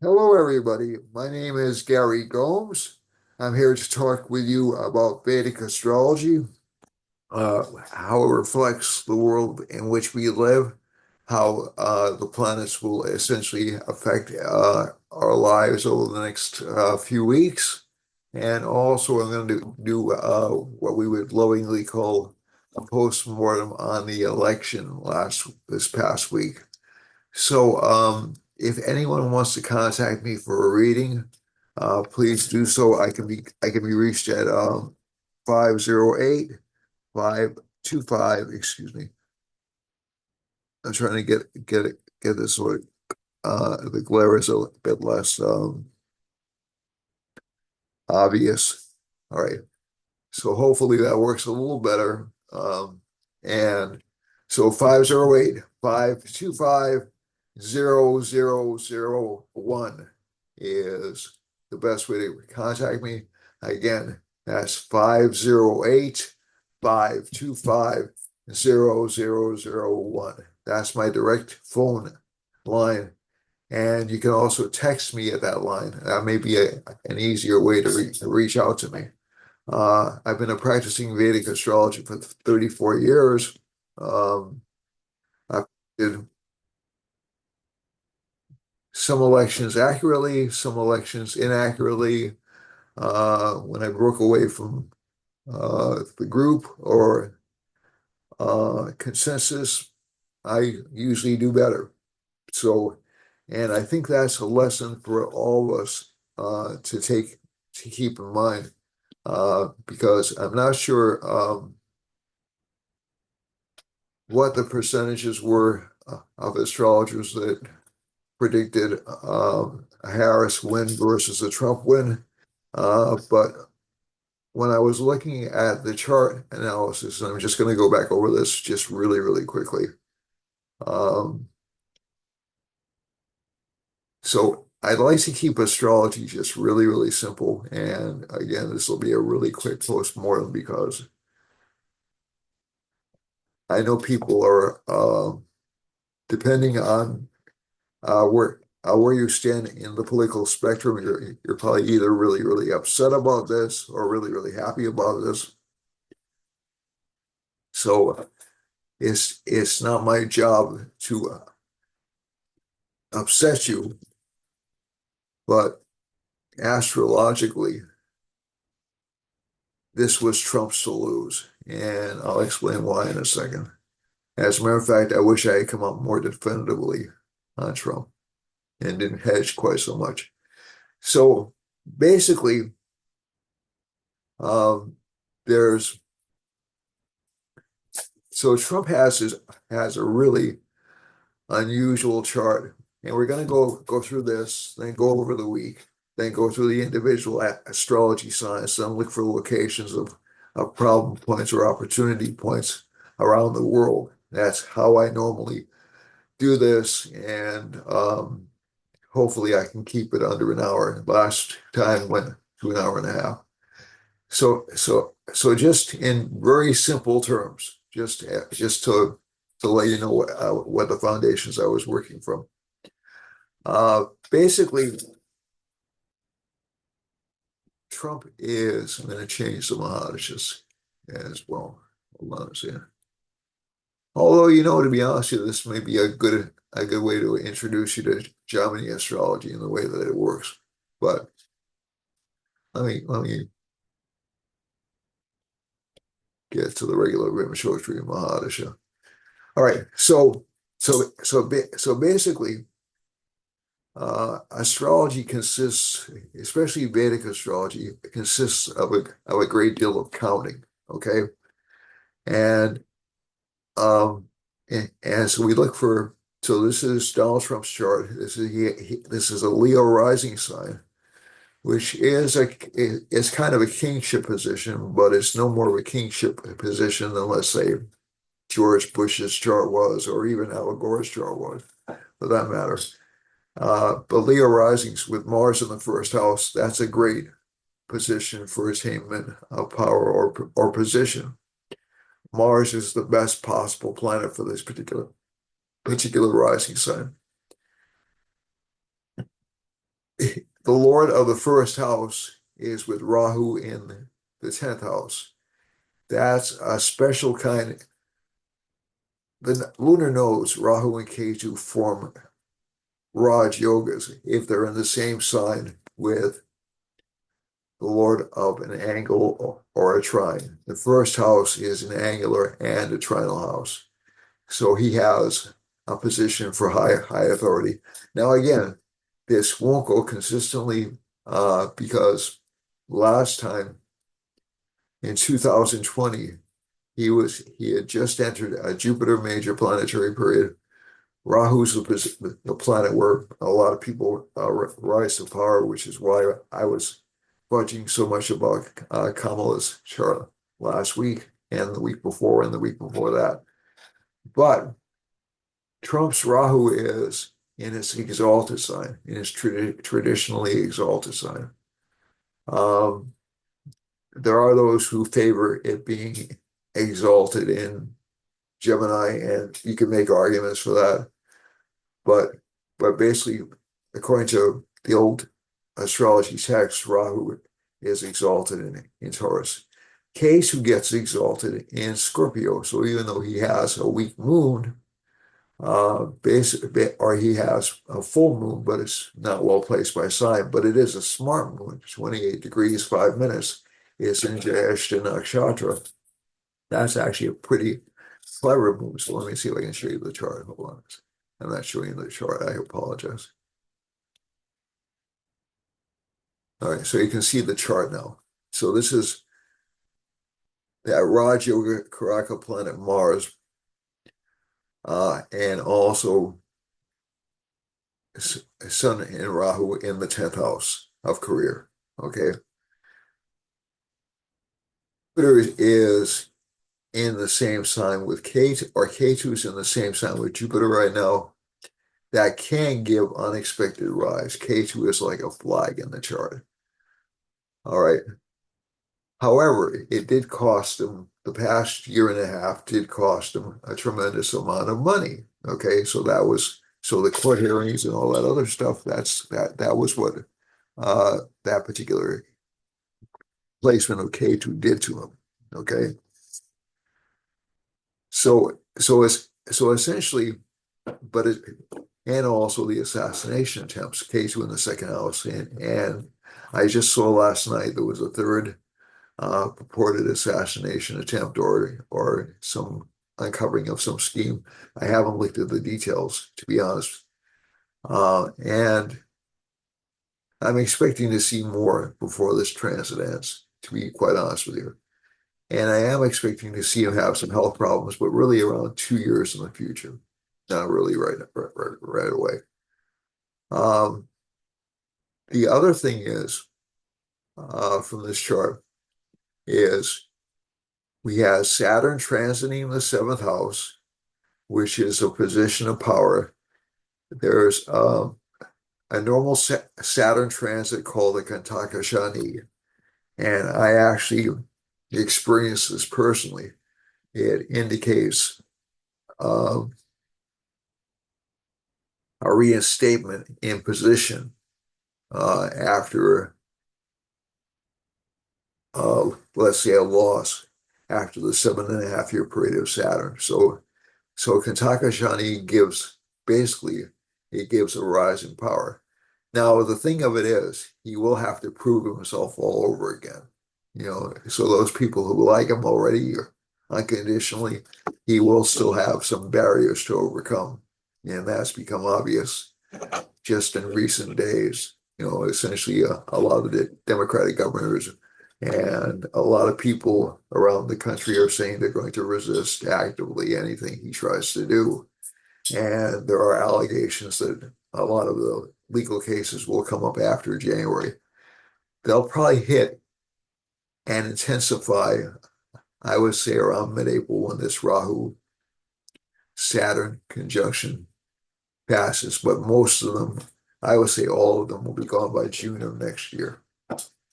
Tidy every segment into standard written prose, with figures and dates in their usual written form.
Hello, everybody. My name is Gary Gomes. I'm here to talk with you about Vedic astrology, how it reflects the world in which we live, how the planets will essentially affect our lives over the next few weeks. And also, I'm going to do what we would lovingly call a post-mortem on the election this past week. So, if anyone wants to contact me for a reading, please do so. I can be reached at 508 excuse me. I'm trying to get this sort of the glare is a bit less obvious. All right. So hopefully that works a little better. And so 508-525-0001 is the best way to contact me. Again, that's 508-525-0001. That's my direct phone line. And you can also text me at that line. That may be an easier way to reach out to me. I've been practicing Vedic astrology for 34 years. I did some elections accurately, some elections inaccurately. When I broke away from the group or consensus, I usually do better. So, and I think that's a lesson for all of us to keep in mind, because I'm not sure what the percentages were of astrologers that predicted a Harris win versus a Trump win. But when I was looking at the chart analysis, and I'm just going to go back over this just really, really quickly. Um, so I'd like to keep astrology just really, really simple. And again, this will be a really quick postmortem because I know people are, depending on where you stand in the political spectrum, you're probably either really, really upset about this or really, really happy about this. So it's not my job to upset you, but astrologically, this was Trump's to lose, and I'll explain why in a second. As a matter of fact, I wish I had come out more definitively on Trump and didn't hedge quite so much. So basically, um, there's so Trump has a really unusual chart, and we're going to go through this, then go over the week, then go through the individual astrology signs, then look for locations of problem points or opportunity points around the world. That's how I normally do this, and hopefully I can keep it under an hour. Last time went to an hour and a half. So just in very simple terms, just to let you know what the foundations I was working from. Basically, Trump is, I'm going to change the Mahadishas as well. Hold on a second. Although, to be honest with you, this may be a good way to introduce you to Gemini astrology and the way that it works. But let me get to the regular Rimashotri Mahadasha. All right, so basically, astrology consists, especially Vedic astrology, consists of a great deal of counting. Okay, and and so we look for. So this is Donald Trump's chart. This is a Leo rising sign, which is kind of a kingship position, but it's no more of a kingship position than, let's say, George Bush's chart was, or even Al Gore's chart was, for that matter. But Leo risings with Mars in the first house, that's a great position for attainment of power or position. Mars is the best possible planet for this particular rising sign. the Lord of the first house is with Rahu in the 10th house. That's a special kind. The lunar nodes, Rahu and Ketu, form Raj yogas if they're in the same sign with the Lord of an angle or a trine. The first house is an angular and a trinal house. So he has a position for high authority. Now, again, this won't go consistently because last time in 2020, he had just entered a Jupiter major planetary period. Rahu's the planet where a lot of people rise to power, which is why I was fudging so much about Kamala's chart last week and the week before and the week before that. But Trump's Rahu is in his exalted sign, in his traditionally exalted sign. Um, there are those who favor it being exalted in Gemini, and you can make arguments for that. But basically, according to the old astrology text, Rahu is exalted in Taurus. Ketu gets exalted in Scorpio. So even though he has a weak moon, or he has a full moon, but it's not well placed by sign, but it is a smart moon, 28 degrees, 5 minutes. It's in Jyeshta Nakshatra. That's actually a pretty clever moon. So let me see if I can show you the chart. Hold on. I'm not showing you the chart. I apologize. All right, so you can see the chart now. So this is that Raj Yoga Karaka planet Mars, and also Sun and Rahu in the 10th house of career. Okay. Jupiter is in the same sign with Ketu, or Ketu's in the same sign with Jupiter right now. That can give unexpected rise. Ketu is like a flag in the chart. All right. However, it did cost them, the past year and a half did cost them a tremendous amount of money. Okay, so the court hearings and all that other stuff, that was what that particular placement of K2 did to him. Okay. So essentially, but it, and also the assassination attempts, K2 in the second house. And I just saw last night there was a third purported assassination attempt or some uncovering of some scheme. I haven't looked at the details, to be honest. And I'm expecting to see more before this transit ends, to be quite honest with you. And I am expecting to see him have some health problems, but really around 2 years in the future, not really right away. Um, the other thing is from this chart is we have Saturn transiting the seventh house, which is a position of power. There's a normal Saturn transit called the Kantaka Shani, and I actually experienced this personally. It indicates um, a reinstatement in position after, let's say, a loss after the 7.5 year period of Saturn. So Kantaka Shani gives basically it gives a rise in power. Now the thing of it is he will have to prove himself all over again. So those people who like him already unconditionally, he will still have some barriers to overcome. And that's become obvious just in recent days. Essentially a lot of the Democratic governors and a lot of people around the country are saying they're going to resist actively anything he tries to do. And there are allegations that a lot of the legal cases will come up after January. They'll probably hit and intensify, I would say, around mid-April when this Rahu Saturn conjunction passes. But most of them, I would say all of them, will be gone by June of next year.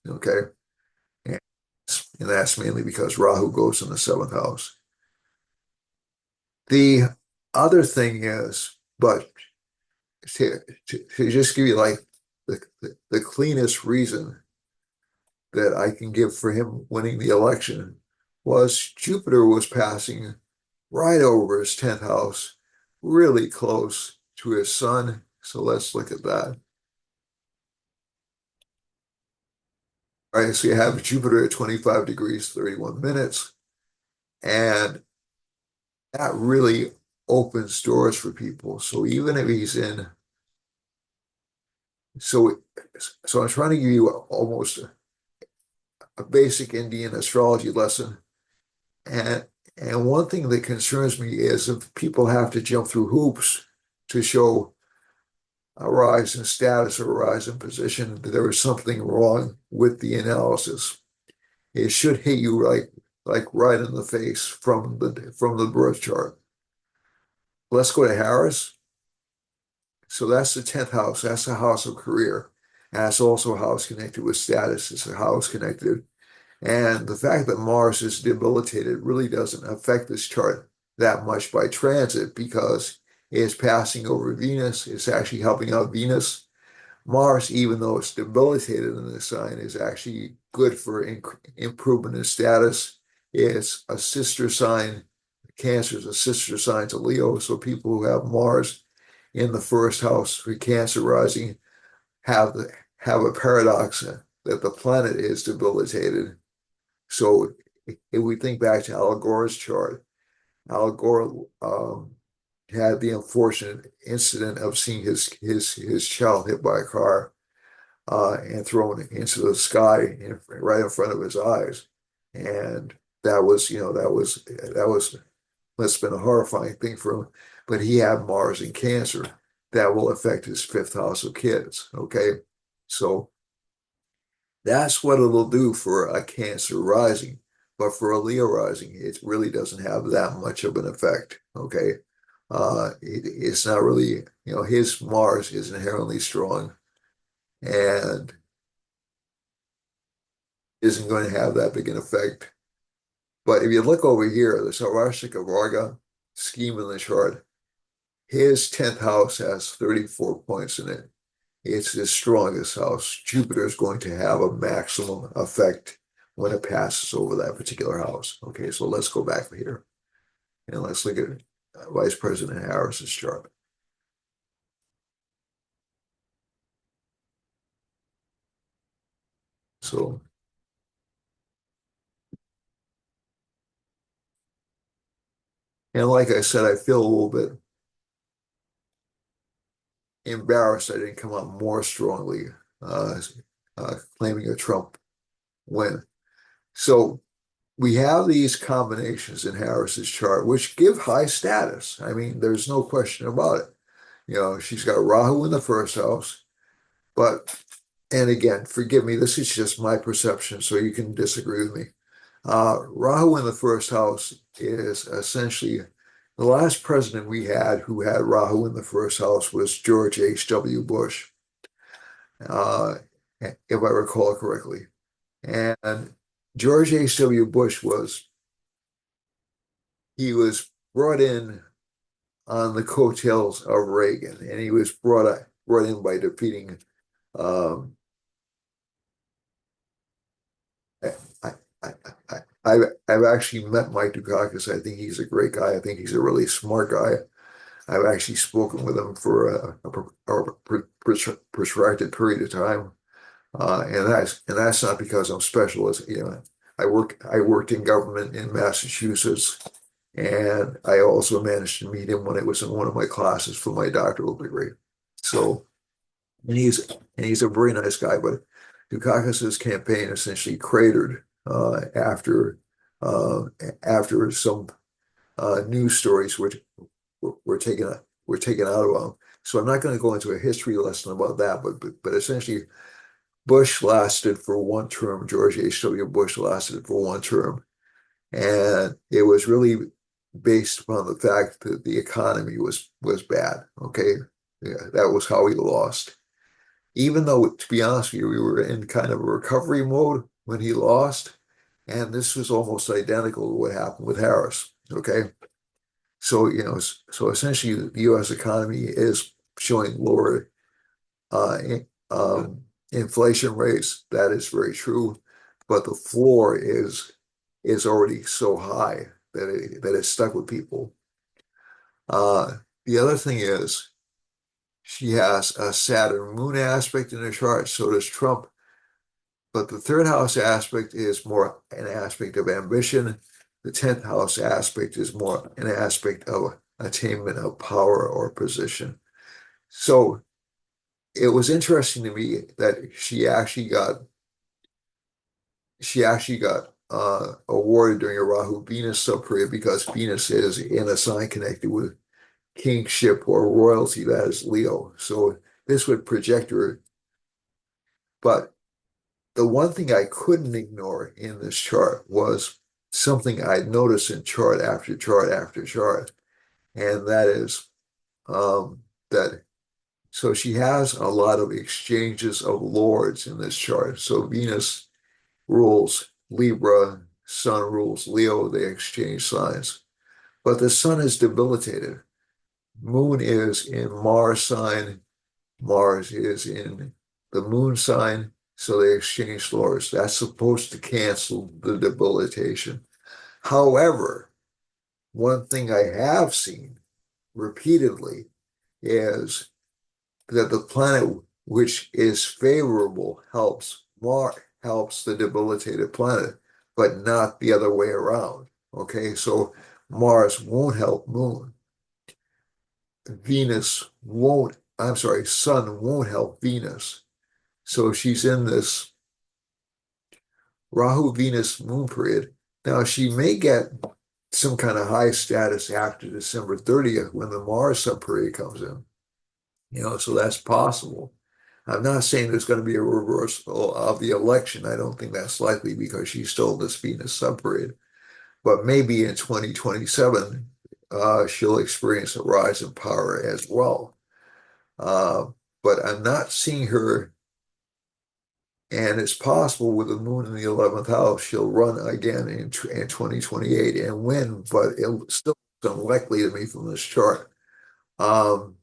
Okay. And, and that's mainly because Rahu goes in the seventh house. The other thing is, but to just give you like the cleanest reason that I can give for him winning the election was Jupiter was passing right over his 10th house, really close to his sun. So let's look at that. All right, so you have Jupiter at 25 degrees, 31 minutes, and that really opens doors for people. So even if he's in, so so I'm trying to give you almost a basic Indian astrology lesson. And and one thing that concerns me is if people have to jump through hoops to show a rise in status or a rise in position, there is something wrong with the analysis. It should hit you like right in the face from the birth chart. Let's go to Harris. So that's the 10th house. That's the house of career. And that's also a house connected with status. It's a house connected. And the fact that Mars is debilitated really doesn't affect this chart that much by transit because it's passing over Venus. It's actually helping out Venus. Mars, even though it's debilitated in this sign, is actually good for improvement in status. It's a sister sign. Cancer is a sister sign to Leo. So people who have Mars in the first house for Cancer rising have have a paradox that the planet is debilitated. So if we think back to Al Gore's chart, Al Gore had the unfortunate incident of seeing his child hit by a car and thrown into the sky right in front of his eyes, and that was must have been a horrifying thing for him. But he had Mars in Cancer that will affect his fifth house of kids. Okay, so that's what it'll do for a Cancer rising. But for a Leo rising, it really doesn't have that much of an effect. Okay. It's not really, his Mars is inherently strong and isn't going to have that big an effect. But if you look over here, the Saurashika Varga scheme in the chart, his 10th house has 34 points in it. It's his strongest house. Jupiter is going to have a maximum effect when it passes over that particular house. Okay, so let's go back here and let's look at Vice President Harris's chart. So, and like I said, I feel a little bit embarrassed I didn't come out more strongly uh, claiming a Trump win. So we have these combinations in Harris's chart, which give high status. I mean, there's no question about it. She's got Rahu in the first house, but, and again, forgive me, this is just my perception, so you can disagree with me. Rahu in the first house is essentially the last president we had who had Rahu in the first house was George H.W. Bush, uh, if I recall correctly. And George H.W. Bush he was brought in on the coattails of Reagan, and he was brought in by defeating. Um, I, I, I, I've actually met Mike Dukakis. I think he's a great guy. I think he's a really smart guy. I've actually spoken with him for a protracted period of time, and that's not because I'm special. I worked in government in Massachusetts, and I also managed to meet him when I was in one of my classes for my doctoral degree. So, and he's a very nice guy, but Dukakis's campaign essentially cratered uh, after some news stories were taken out of him. So I'm not going to go into a history lesson about that, but essentially Bush lasted for one term. George H.W. Bush lasted for one term, and it was really based upon the fact that the economy was bad. Okay, yeah, that was how he lost. Even though, to be honest with you, we were in kind of a recovery mode when he lost, and this was almost identical to what happened with Harris. Okay, so so essentially, the U.S. economy is showing lower inflation rates. That is very true, but the floor is already so high that it's stuck with people. The other thing is she has a Saturn moon aspect in her chart, so does Trump. But the third house aspect is more an aspect of ambition. The 10th house aspect is more an aspect of attainment of power or position. So it was interesting to me that she actually got awarded during a Rahu Venus subperiod because Venus is in a sign connected with kingship or royalty, that is Leo. So this would project her. But the one thing I couldn't ignore in this chart was something I'd noticed in chart after chart after chart, and that is that so she has a lot of exchanges of lords in this chart. So Venus rules Libra, Sun rules Leo, they exchange signs. But the Sun is debilitated. Moon is in Mars sign, Mars is in the Moon sign, so they exchange lords. That's supposed to cancel the debilitation. However, one thing I have seen repeatedly is that the planet which is favorable helps the debilitated planet, but not the other way around. Okay, so Mars won't help Moon. Sun won't help Venus. So she's in this Rahu Venus moon period. Now she may get some kind of high status after December 30th when the Mars subperiod comes in. So that's possible. I'm not saying there's going to be a reversal of the election. I don't think that's likely because she's still this Venus subperiod. But maybe in 2027, she'll experience a rise in power as well. Uh, but I'm not seeing her, and it's possible with the moon in the 11th house, she'll run again in 2028 and win, but it's still unlikely to me from this chart. Um,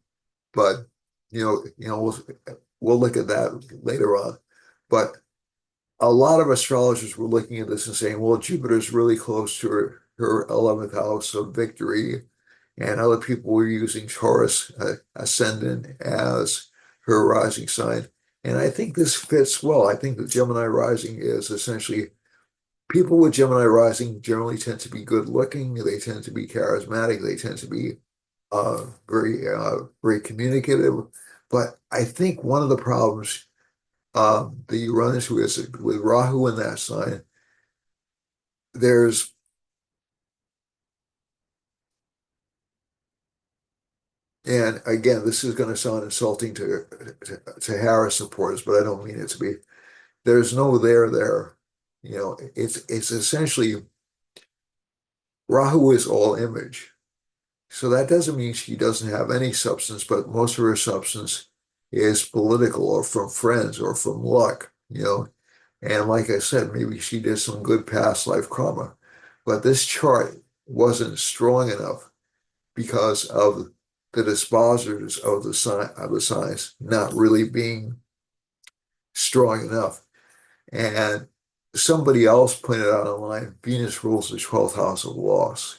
but we'll look at that later on. But a lot of astrologers were looking at this and saying, well, Jupiter's really close to her 11th house of victory. And other people were using Taurus ascendant as her rising sign. And I think this fits well. I think the Gemini rising is essentially people with Gemini rising generally tend to be good looking. They tend to be charismatic. They tend to be very communicative. But I think one of the problems that you run into is with Rahu in that sign, there's, and again, this is going to sound insulting to Harris supporters, but I don't mean it to be. There's no there. It's essentially Rahu is all image. So that doesn't mean she doesn't have any substance, but most of her substance is political or from friends or from luck. And like I said, maybe she did some good past life karma. But this chart wasn't strong enough because of the dispositors of the signs not really being strong enough. And somebody else pointed out online, Venus rules the 12th house of loss.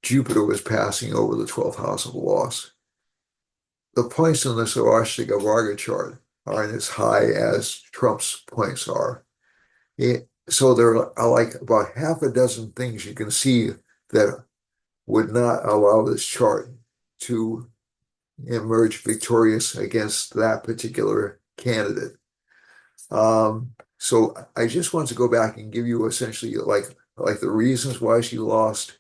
Jupiter was passing over the 12th house of loss. The points in the Sarashtiga Varga chart aren't as high as Trump's points are. So there are like about half a dozen things you can see that would not allow this chart to emerge victorious against that particular candidate. So I just want to go back and give you essentially like the reasons why she lost.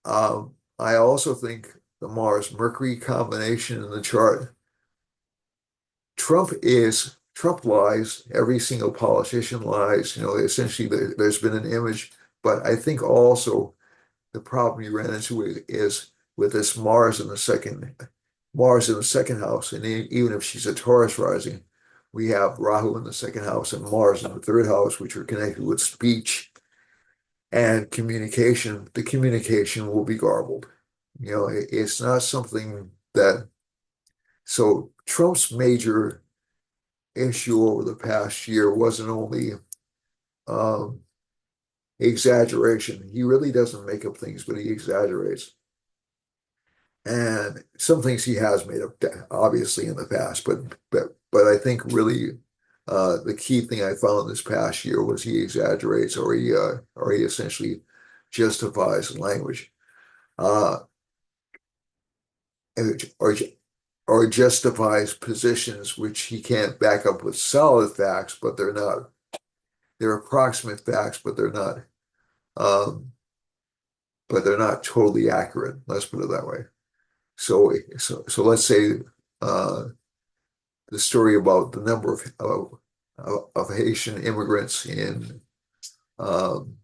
I also think the Mars Mercury combination in the chart. Trump lies. Every single politician lies. Essentially there's been an image, but I think also the problem you ran into is with this Mars in the second house, and even if she's a Taurus rising, we have Rahu in the second house and Mars in the third house, which are connected with speech and communication. The communication will be garbled. It's not something that. So Trump's major issue over the past year wasn't only um, exaggeration. He really doesn't make up things, but he exaggerates. And some things he has made up, obviously, in the past, but I think really the key thing I found this past year was he exaggerates, or he essentially justifies language, uh, or or justifies positions which he can't back up with solid facts, but they're approximate facts, um, but they're not totally accurate. Let's put it that way. So let's say uh, the story about the number of Haitian immigrants in um,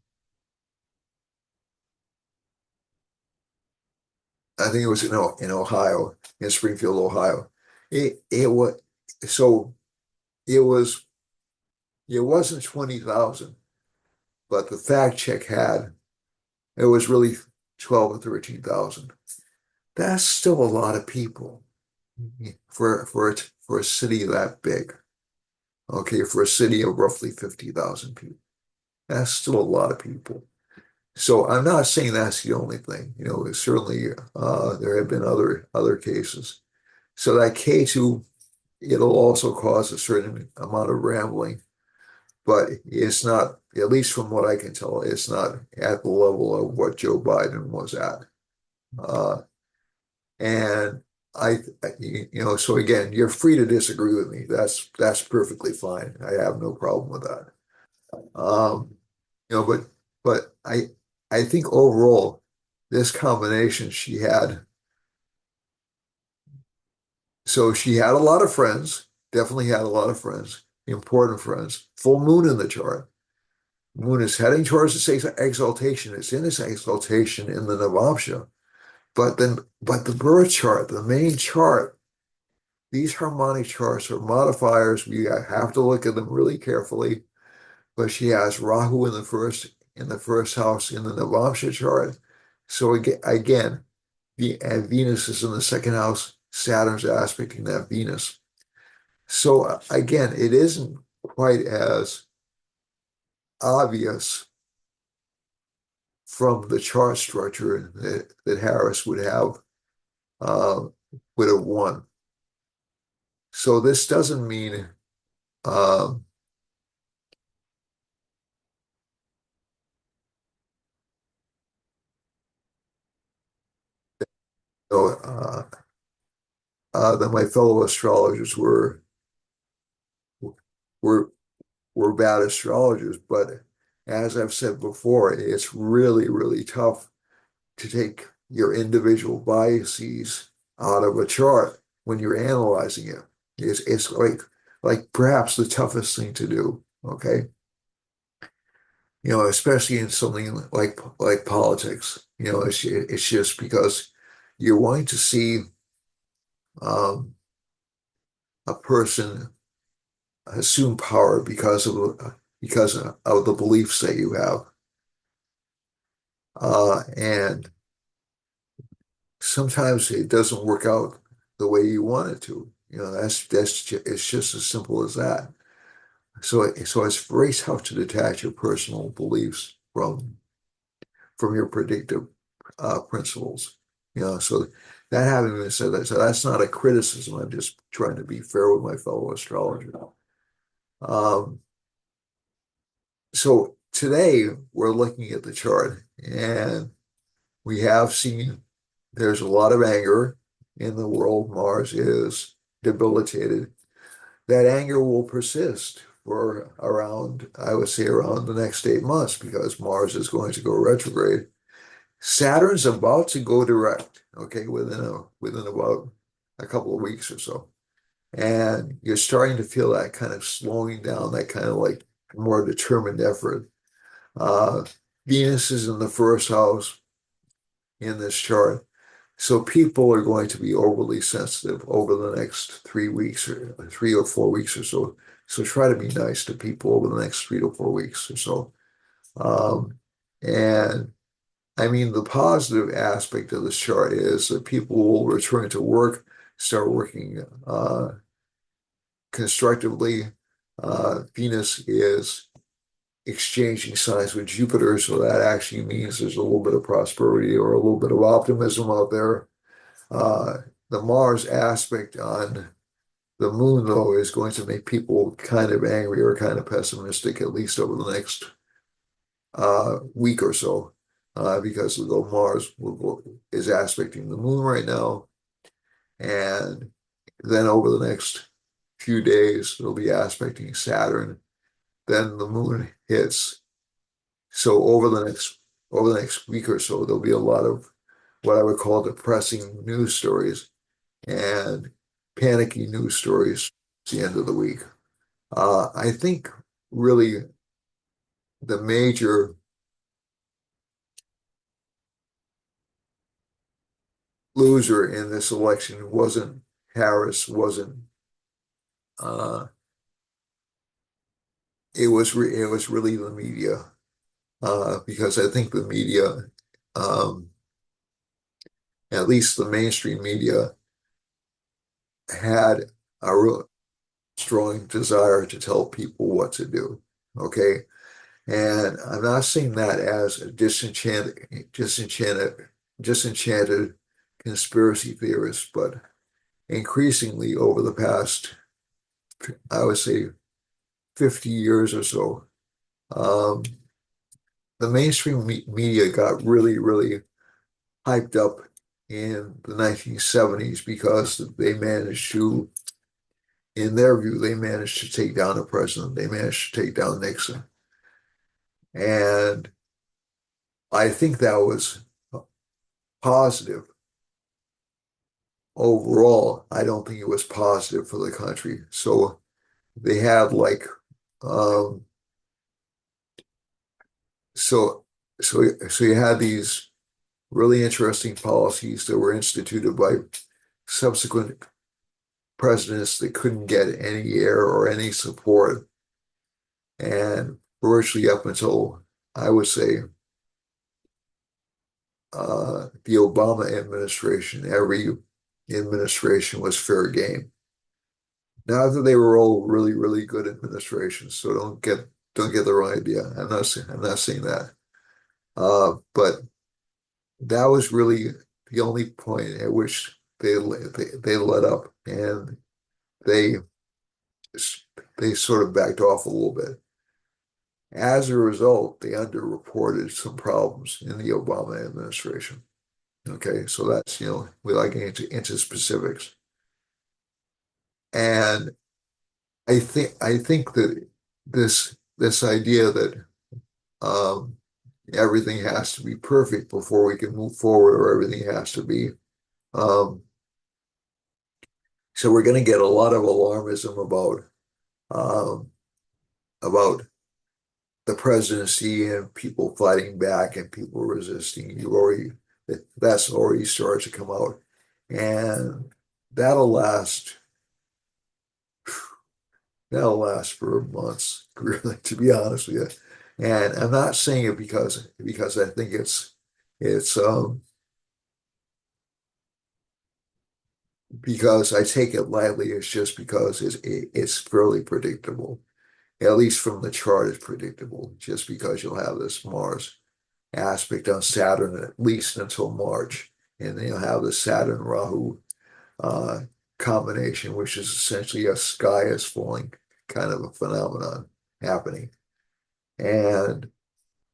I think it was in Ohio, in Springfield, Ohio. It was so it was it wasn't 20,000, but the fact check had it was really 12 or 13,000. That's still a lot of people for a city that big. Okay, for a city of roughly 50,000 people. That's still a lot of people. So I'm not saying that's the only thing. Certainly there have been other cases. So that K2, it'll also cause a certain amount of rambling, but it's not, at least from what I can tell, it's not at the level of what Joe Biden was at. Uh, and so again, you're free to disagree with me. That's perfectly fine. I have no problem with that. Um, but I think overall, this combination she had, so she had a lot of friends, definitely had a lot of friends, important friends, full moon in the chart. Moon is heading towards its exaltation. It's in its exaltation in the Navamsha. But the birth chart, the main chart, these harmonic charts are modifiers. We have to look at them really carefully. But she has Rahu in the first house in the Navamsha chart. So again, and Venus is in the second house. Saturn's aspecting that Venus. So again, it isn't quite as obvious from the chart structure that Harris uh, would have won. So this doesn't mean um, you know, that my fellow astrologers were were bad astrologers, but as I've said before, it's really, really tough to take your individual biases out of a chart when you're analyzing it. It's like perhaps the toughest thing to do. Okay, especially in something like politics. It's just because you're wanting to see um, a person assume power because of the beliefs that you have. And sometimes it doesn't work out the way you want it to. It's just as simple as that. So it's very tough to detach your personal beliefs from your predictive principles. So that having been said, so that's not a criticism. I'm just trying to be fair with my fellow astrologer. Um, so today we're looking at the chart, and we have seen there's a lot of anger in the world. Mars is debilitated. That anger will persist for around, I would say, around the next 8 months because Mars is going to go retrograde. Saturn's about to go direct, okay, within about a couple of weeks or so. And you're starting to feel that kind of slowing down, that kind of like more determined effort. Uh, Venus is in the first house in this chart. So people are going to be overly sensitive over the next 3 weeks or 3 or 4 weeks or so. So try to be nice to people over the next 3 to 4 weeks or so. Um, and I mean, the positive aspect of this chart is that people will return to work, start working constructively. Venus is exchanging signs with Jupiter, so that actually means there's a little bit of prosperity or a little bit of optimism out there. Uh, the Mars aspect on the moon, though, is going to make people kind of angry or kind of pessimistic, at least over the next week or so, because the Mars is aspecting the moon right now. And then over the next few days, it'll be aspecting Saturn. Then the moon hits. So over the next week or so, there'll be a lot of what I would call depressing news stories and panicky news stories at the end of the week. I think really the major loser in this election wasn't Harris, wasn't it was really the media, because I think the media, um, at least the mainstream media, had a real strong desire to tell people what to do. Okay. And I'm not saying that as a disenchanted conspiracy theorist, but increasingly over the past, I would say, 50 years or so, um, the mainstream media got really, really hyped up in the 1970s because they managed to, in their view, they managed to take down a president. They managed to take down Nixon. And I think that was positive. Overall, I don't think it was positive for the country. So they had like, um, so so you had these really interesting policies that were instituted by subsequent presidents that couldn't get any air or any support. And virtually up until, I would say, the Obama administration, every administration was fair game. Not that they were all really, really good administrations, so don't get the wrong idea. I'm not saying that. But that was really the only point at which they let up, and they they sort of backed off a little bit. As a result, they underreported some problems in the Obama administration. Okay, so that's, we like getting into specifics. And I think that this idea that um, everything has to be perfect before we can move forward, or everything has to be um, so we're going to get a lot of alarmism um, about the presidency and people fighting back and people resisting. That's already started to come out, and that'll last that'll last for months, really, to be honest with you. And I'm not saying it because I think it's because I take it lightly. It's just because it's fairly predictable. At least from the chart, it's predictable. Just because you'll have this Mars aspect on Saturn at least until March, and then you'll have the Saturn Rahu uh, combination, which is essentially a sky is falling kind of a phenomenon happening. And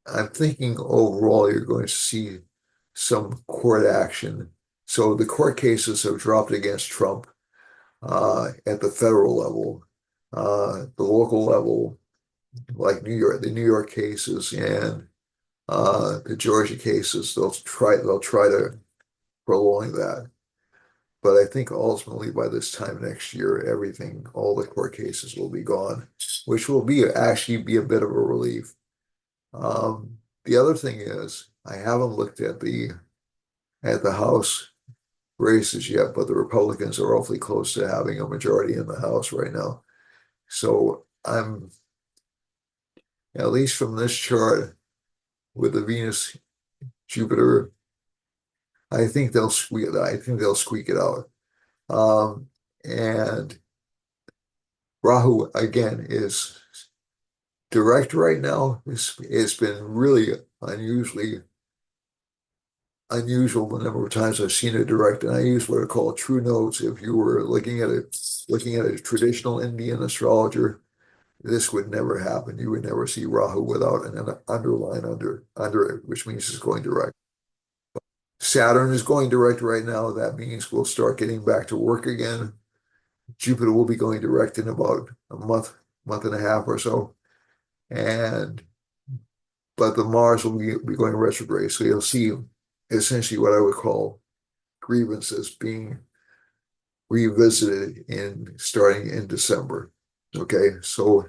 I'm thinking overall you're going to see some court action. So the court cases have dropped against Trump at the federal level. The local level, like the New York cases and the Georgia cases, they'll try to prolong that. But I think ultimately by this time next year, all the court cases will be gone, which will actually be a bit of a relief. The other thing is, I haven't looked at the House races yet, but the Republicans are awfully close to having a majority in the House right now. So I'm, at least from this chart with the Venus Jupiter, I think they'll squeak it out. Um, and Rahu again is direct right now. It's been really unusual the number of times I've seen it direct, and I use what are called true notes. If you were looking at a traditional Indian astrologer, this would never happen. You would never see Rahu without an underline under it, which means it's going direct. Saturn is going direct right now. That means we'll start getting back to work again. Jupiter will be going direct in about a month and a half or so. And but the Mars will be going retrograde. So you'll see essentially what I would call grievances being revisited in starting in December. Okay, so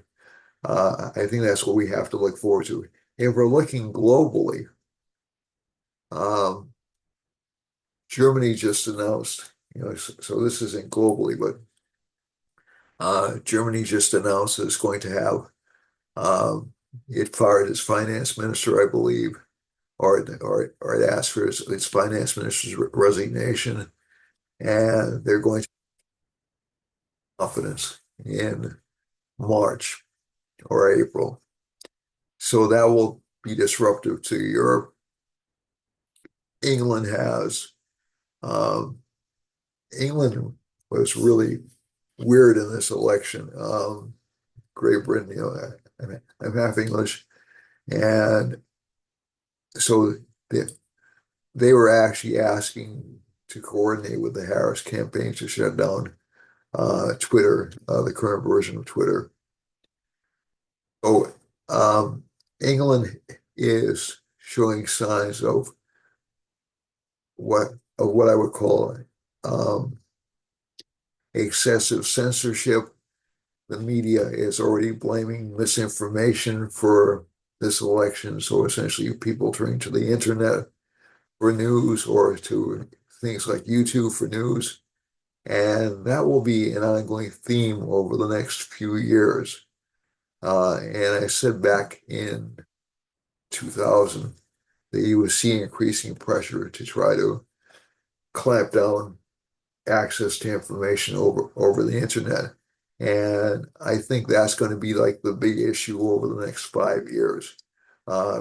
I think that's what we have to look forward to. If we're looking globally, um, Germany just announced, so this isn't globally, but Germany just announced that it's going to have it fired its finance minister, I believe, or it asked for its finance minister's resignation, and they're going to confidence in March or April. So that will be disruptive to Europe. England has um, England was really weird in this election. Great Britain, I'm half English, and so they, they were actually asking to coordinate with the Harris campaign to shut down Twitter, the current version of Twitter. So England is showing signs what of what I would call um, excessive censorship. The media is already blaming misinformation for this election. So essentially, people turning to the internet for news or to things like YouTube for news. And that will be an ongoing theme over the next few years. And I said back in 2000 that you would see increasing pressure to try to clamp down access to information over the internet. And I think that's going to be like the big issue over the next 5 years,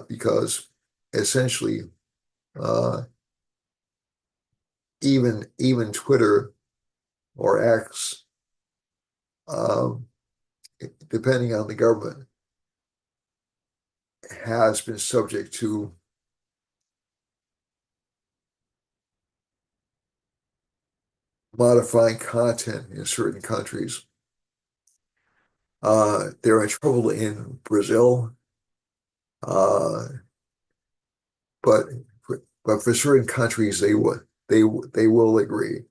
because essentially, uh, even Twitter or X, um, depending on the government, has been subject to modifying content in certain countries. They're in trouble in Brazil, uh, but for certain countries they will agree.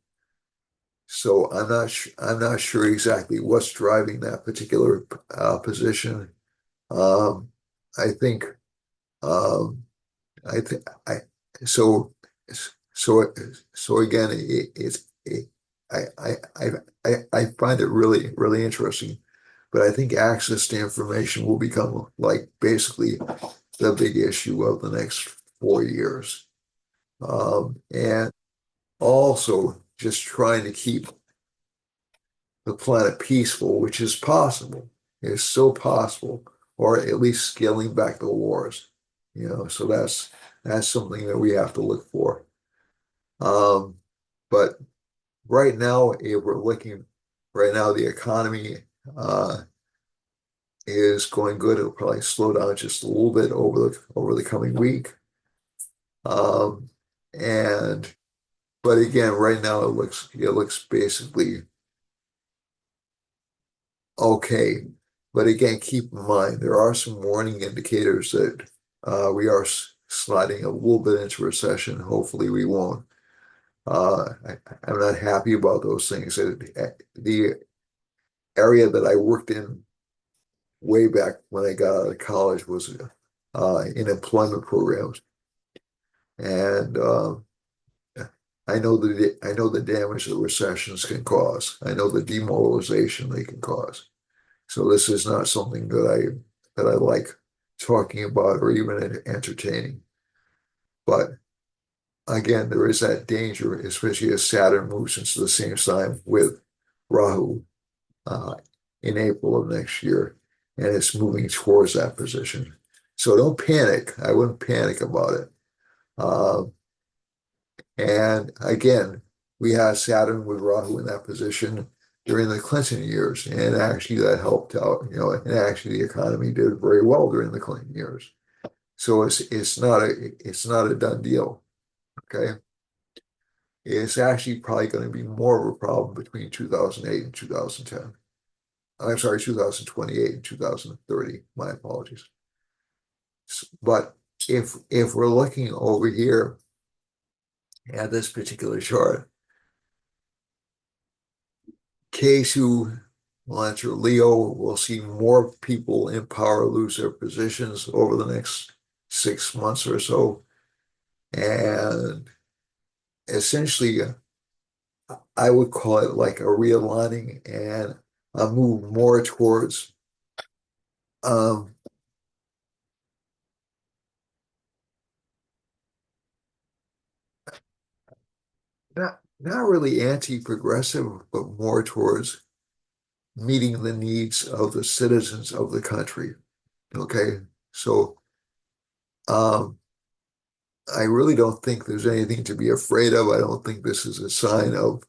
So I'm not sure exactly what's driving that particular position. Um, I think um, I think I so so so again I find it really interesting, but I think access to information will become like basically the big issue of the next 4 years. And also just trying to keep the planet peaceful, which is possible. It's so possible, or at least scaling back the wars. So that's something that we have to look for. Um, but right now, if we're looking right now, the economy uh, is going good. It'll probably slow down just a little bit over the coming week. Um, and but again, right now it looks basically okay. But again, keep in mind there are some warning indicators that we are sliding a little bit into recession. Hopefully, we won't. I'm not happy about those things. The area that I worked in way back when I got out of college was in employment programs, and I know the damage that recessions can cause. I know the demoralization they can cause. So this is not something that I like talking about or even entertaining. But again, there is that danger, especially as Saturn moves into the same sign with Rahu. Uh, in April of next year, and it's moving towards that position. So don't panic. I wouldn't panic about it. Uh, and again, we had Saturn with Rahu in that position during the Clinton years, and actually that helped out. And actually the economy did very well during the Clinton years. So it's not a done deal. Okay, it's actually probably going to be more of a problem between 2008 and 2010. I'm sorry, 2028 and 2030. My apologies. But if we're looking over here at this particular chart, K2 will enter Leo. We'll see more people in power lose their positions over the next 6 months or so. And essentially, I would call it like a realigning and a move more towards um, not really anti-progressive, but more towards meeting the needs of the citizens of the country. Okay, so um, I really don't think there's anything to be afraid of. I don't think this is a sign of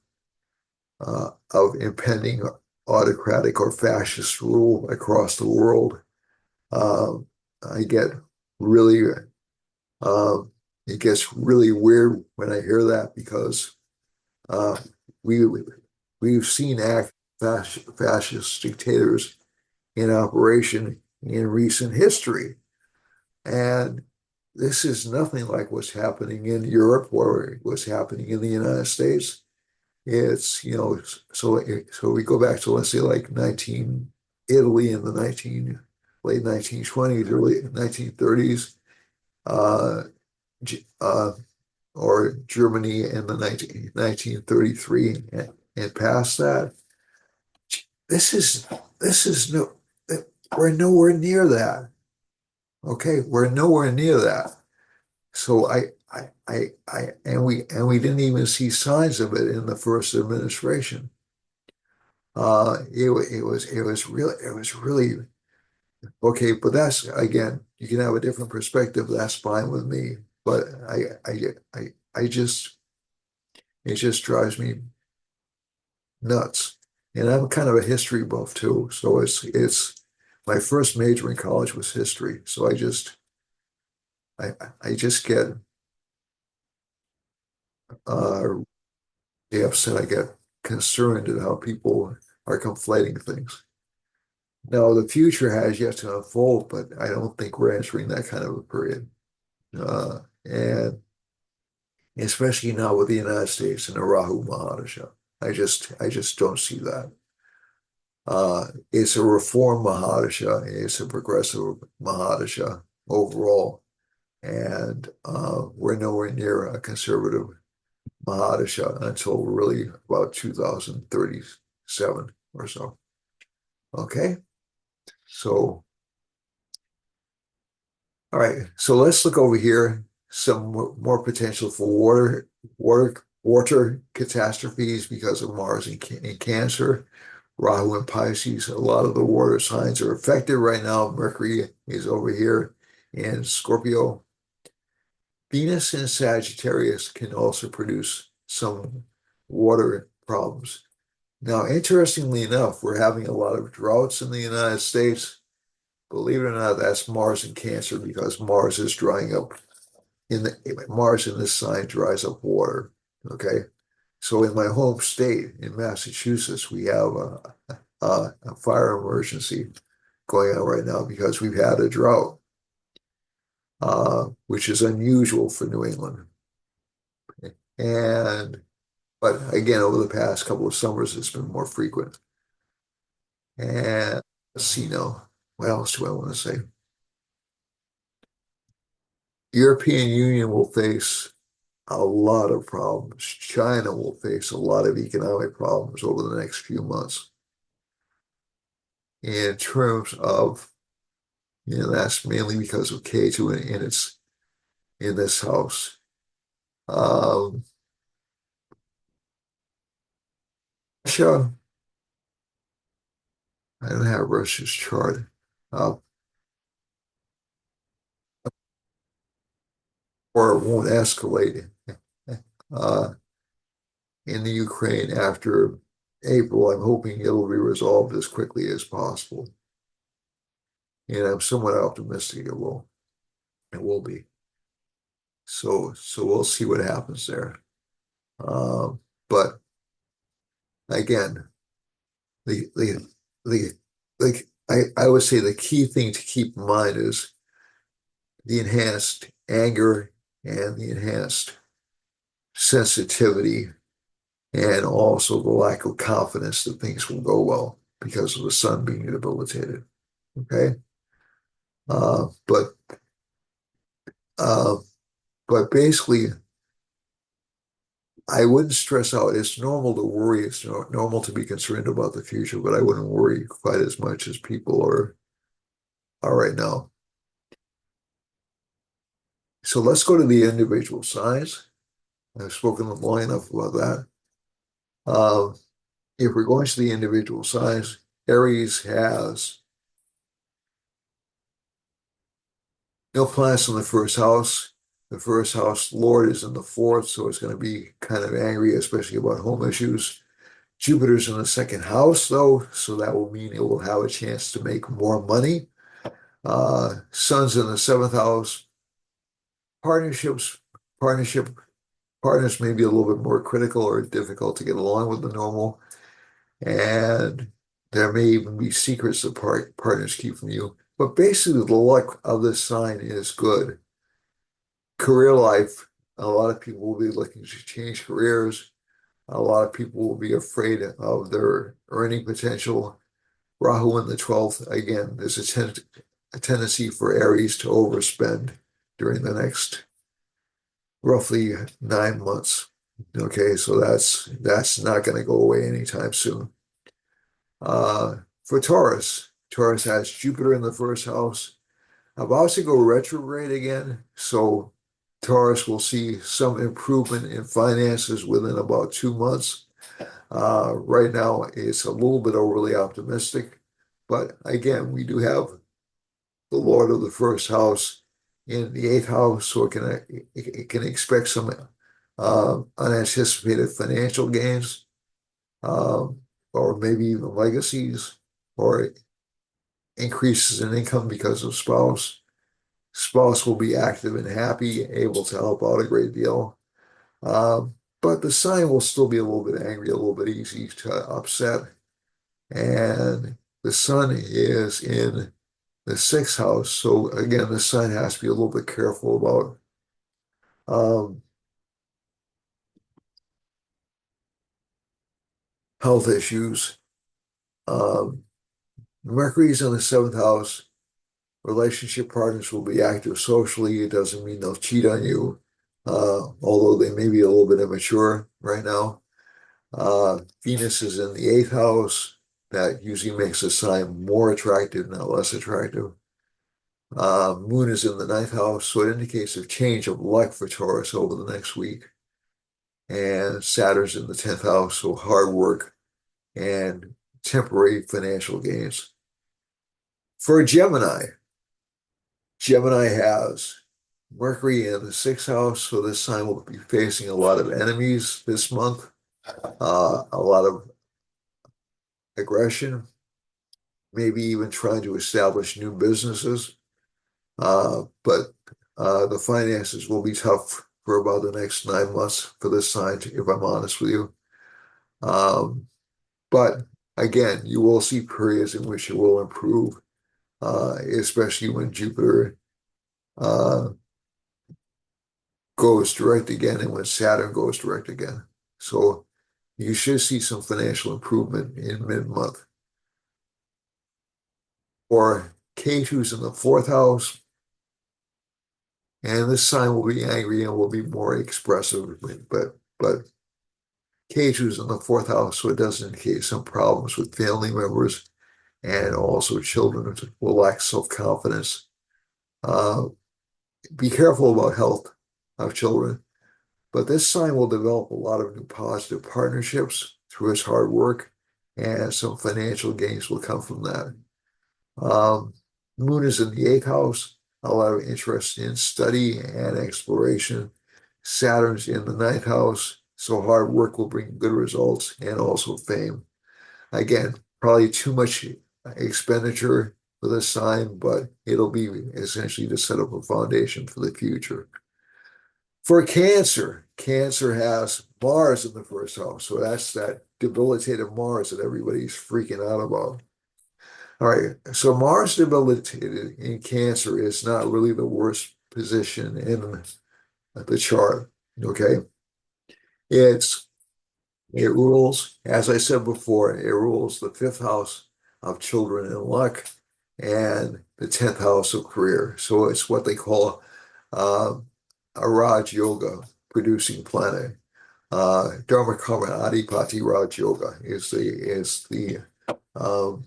impending autocratic or fascist rule across the world. Um, I get really, um, it gets really weird when I hear that because uh, we we've seen fascist dictators in operation in recent history, and this is nothing like what's happening in Europe or what's happening in the United States. It's, so we go back to, let's say, like 19 Italy in the late 1920s, early 1930s, uh, uh, or Germany in the 1933 and past that. This is this is no we're nowhere near that. Okay, we're nowhere near that. So and we didn't even see signs of it in the first administration. It was really okay, but that's again, you can have a different perspective. That's fine with me. But I just it just drives me nuts. And I'm kind of a history buff too, so it's my first major in college was history. So I I just get uh upset. I get concerned at how people are conflating things. Now, the future has yet to unfold, but I don't think we're entering that kind of a period. And especially now with the United States and the Rahu Mahadasha. I just don't see that. It's a reform Mahadasha, it's a progressive Mahadasha overall, and we're nowhere near a conservative Mahadasha until really about 2037 or so. Okay, so all right, so let's look over here. Some more potential for water catastrophes because of Mars in Cancer, Rahu in Pisces. A lot of the water signs are affected right now. Mercury is over here in Scorpio. Venus in Sagittarius can also produce some water problems. Now, interestingly enough, we're having a lot of droughts in the United States. Believe it or not, that's Mars in Cancer because Mars is drying up Mars in this sign dries up water. Okay. So in my home state in Massachusetts, we have a fire emergency going on right now because we've had a drought, which is unusual for New England. And but again, over the past couple of summers, it's been more frequent. And let's see now, what else do I want to say? European Union will face a lot of problems. China will face a lot of economic problems over the next few months in terms of, that's mainly because of K2 and it's in this house. Um, Russia, I don't have Russia's chart, uh, or it won't escalate uh, in the Ukraine after April. I'm hoping it'll be resolved as quickly as possible, and I'm somewhat optimistic it will. It will be. So we'll see what happens there. Um, but again, the the the like I would say the key thing to keep in mind is the enhanced anger and the enhanced sensitivity and also the lack of confidence that things will go well because of the sun being debilitated. Okay. Uh, but uh, but basically, I wouldn't stress out. It's normal to worry. It's normal to be concerned about the future, but I wouldn't worry quite as much as people are right now. So let's go to the individual signs. I've spoken long enough about that. Uh, if we're going to the individual signs, Aries has no planets in the first house. The first house Lord is in the fourth, so it's going to be kind of angry, especially about home issues. Jupiter's in the second house, though, so that will mean it will have a chance to make more money. Sun's in the seventh house. Partnerships, partnership partners may be a little bit more critical or difficult to get along with than normal, and there may even be secrets that partners keep from you. But basically, the luck of this sign is good. Career life, a lot of people will be looking to change careers. A lot of people will be afraid of their earning potential. Rahu in the 12th, again, there's a tendency for Aries to overspend during the next roughly 9 months. Okay, so that's not going to go away anytime soon. For Taurus, Taurus has Jupiter in the first house, about to go retrograde again. So Taurus will see some improvement in finances within about 2 months. Right now, it's a little bit overly optimistic, but again, we do have the Lord of the first house in the eighth house, so it can expect some unanticipated financial gains, um, or maybe even legacies, or increases in income because of spouse. Spouse will be active and happy, able to help out a great deal. But the sign will still be a little bit angry, a little bit easy to upset. And the sun is in the sixth house. So again, the sun has to be a little bit careful about um, health issues. Um, Mercury's in the seventh house. Relationship partners will be active socially. It doesn't mean they'll cheat on you, although they may be a little bit immature right now. Venus is in the eighth house. That usually makes a sign more attractive, not less attractive. Moon is in the ninth house, so it indicates a change of luck for Taurus over the next week. And Saturn's in the 10th house, so hard work and temporary financial gains. For Gemini, Gemini has Mercury in the sixth house, so this sign will be facing a lot of enemies this month, a lot of aggression, maybe even trying to establish new businesses. But the finances will be tough for about the next 9 months for this sign, if I'm honest with you. Um, but again, you will see periods in which it will improve, especially when Jupiter uh, goes direct again and when Saturn goes direct again. So you should see some financial improvement in mid-month. Or K2's in the fourth house, and this sign will be angry and will be more expressive, but K2's in the fourth house, so it does indicate some problems with family members and also children will lack self-confidence. Uh, be careful about health of children, but this sign will develop a lot of new positive partnerships through his hard work, and some financial gains will come from that. Um, Moon is in the eighth house, a lot of interest in study and exploration. Saturn's in the ninth house, so hard work will bring good results and also fame. Again, probably too much expenditure for this sign, but it'll be essentially to set up a foundation for the future. For Cancer, Cancer has Mars in the first house, so that's that debilitated Mars that everybody's freaking out about. All right, so Mars debilitated in Cancer is not really the worst position in the chart. Okay, it's it rules, as I said before, it rules the fifth house of children and luck and the 10th house of career. So it's what they call uh, a Raj Yoga producing planet. Dharma Karma Adipati Raj Yoga is the um,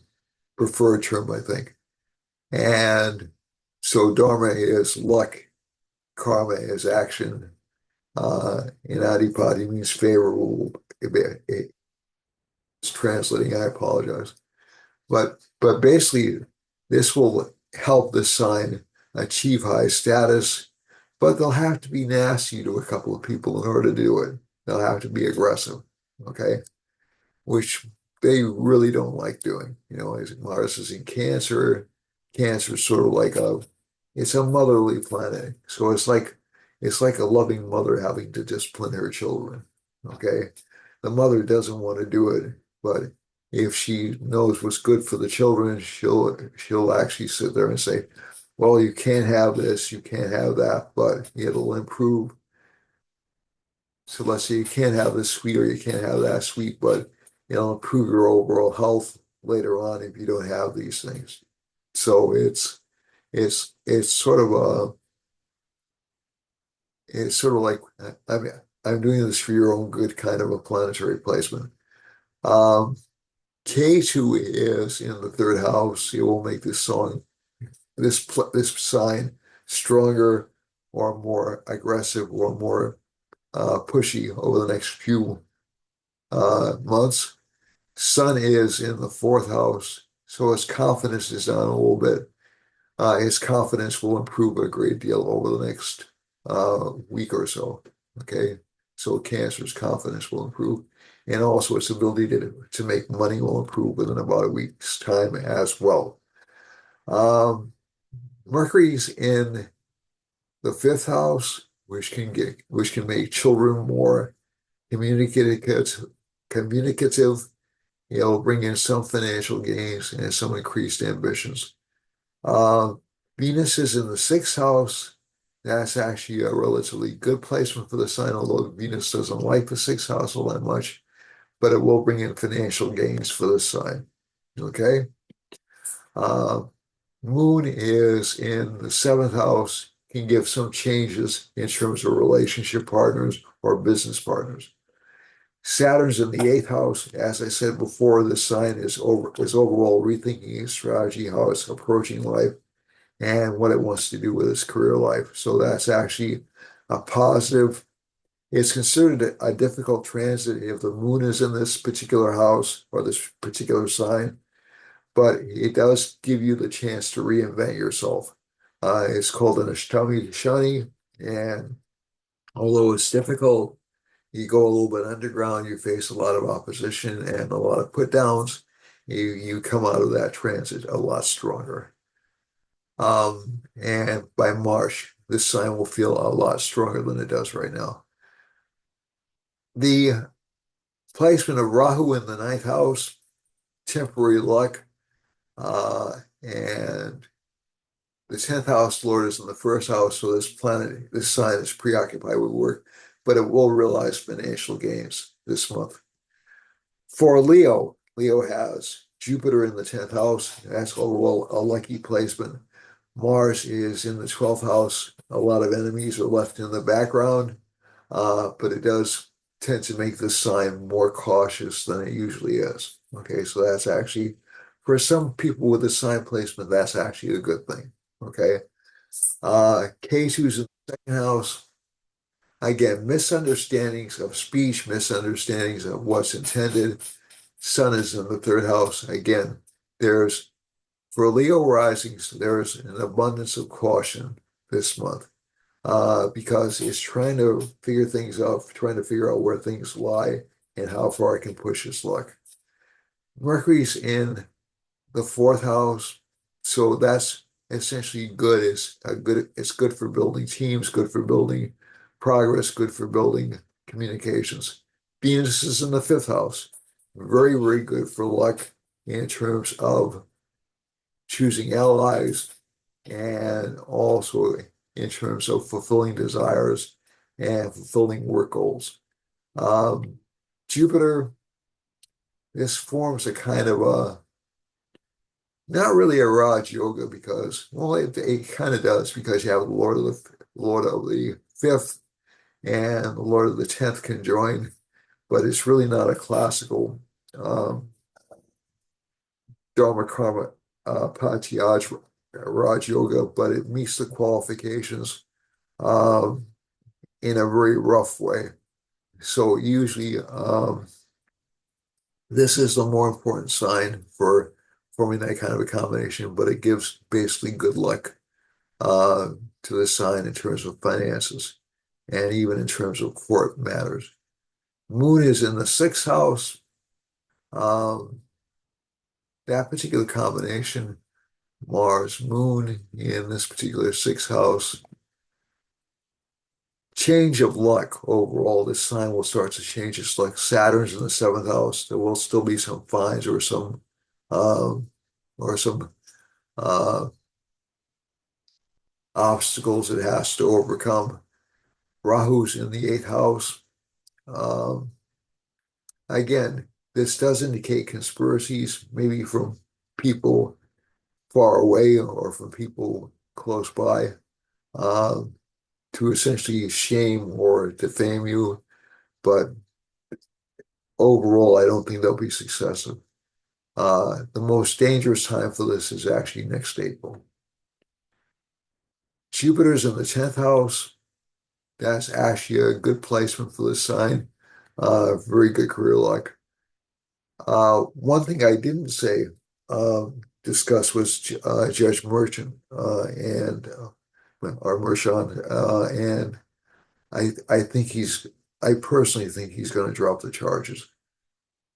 preferred term, I think. And so Dharma is luck, karma is action, and Adipati means favorable. It's translating, I apologize. But basically, this will help the sign achieve high status, but they'll have to be nasty to a couple of people in order to do it. They'll have to be aggressive, okay? Which they really don't like doing. You know, as Mars is in Cancer, Cancer is sort of like it's a motherly planet. So it's like a loving mother having to discipline her children. Okay. The mother doesn't want to do it, but if she knows what's good for the children, she'll actually sit there and say, well, you can't have this, you can't have that, but it'll improve. So let's say you can't have this sweet or you can't have that sweet, but it'll improve your overall health later on if you don't have these things. So it's sort of like I'm doing this for your own good kind of a planetary placement. Um, K2 is in the third house. It will make this sign stronger or more aggressive or more pushy over the next few months. Sun is in the fourth house, so his confidence is down a little bit. His confidence will improve a great deal over the next week or so. Okay, so Cancer's confidence will improve, and also its ability to make money will improve within about a week's time as well. Um, Mercury's in the fifth house, which can make children more communicative, communicative. It'll bring in some financial gains and some increased ambitions. Uh, Venus is in the sixth house. That's actually a relatively good placement for the sign, although Venus doesn't like the sixth house all that much, but it will bring in financial gains for the sign. Okay. Uh, Moon is in the seventh house, can give some changes in terms of relationship partners or business partners. Saturn's in the eighth house. As I said before, this sign is overall rethinking its strategy, how it's approaching life, and what it wants to do with its career life. So that's actually a positive. It's considered a difficult transit if the moon is in this particular house or this particular sign, but it does give you the chance to reinvent yourself. It's called an Ashtami Shani, and although it's difficult, you go a little bit underground, you face a lot of opposition and a lot of put downs. You come out of that transit a lot stronger. And by March, this sign will feel a lot stronger than it does right now. The placement of Rahu in the ninth house, temporary luck, and the 10th house Lord is in the first house, so this sign is preoccupied with work, but it will realize financial gains this month. For Leo, Leo has Jupiter in the 10th house. That's overall a lucky placement. Mars is in the 12th house. A lot of enemies are left in the background, but it does tend to make this sign more cautious than it usually is. Okay, so that's actually, for some people with the sign placement, that's actually a good thing. Okay. K2's in the second house. Again, misunderstandings of speech, misunderstandings of what's intended. Sun is in the third house. Again, there's for Leo risings, there's an abundance of caution this month because it's trying to figure things out, trying to figure out where things lie and how far it can push its luck. Mercury's in the fourth house, so that's essentially good. It's good for building teams, good for building progress, good for building communications. Venus is in the fifth house, very, very good for luck in terms of choosing allies and also in terms of fulfilling desires and fulfilling work goals. Um, Jupiter, this forms a kind of a not really a Raj Yoga because, well, it kind of does because you have the Lord of the fifth and the Lord of the 10th can join, but it's really not a classical um, Dharma Karma Pratyaj Raj Yoga, but it meets the qualifications um, in a very rough way. So usually this is the more important sign for forming that kind of a combination, but it gives basically good luck uh, to the sign in terms of finances and even in terms of court matters. Moon is in the sixth house. Um, that particular combination, Mars, Moon in this particular sixth house, change of luck overall. This sign will start to change its luck. Saturn's in the seventh house. There will still be some fines um, or some uh, obstacles it has to overcome. Rahu's in the eighth house. Um, Again, this does indicate conspiracies, maybe from people far away or from people close by, um, to essentially shame or defame you. But overall, I don't think they'll be successful. The most dangerous time for this is actually next April. Jupiter's in the 10th house. That's actually a good placement for this sign. Very good career luck. One thing I didn't say, discuss was Judge Merchant and or Mershon, and I think I personally think he's going to drop the charges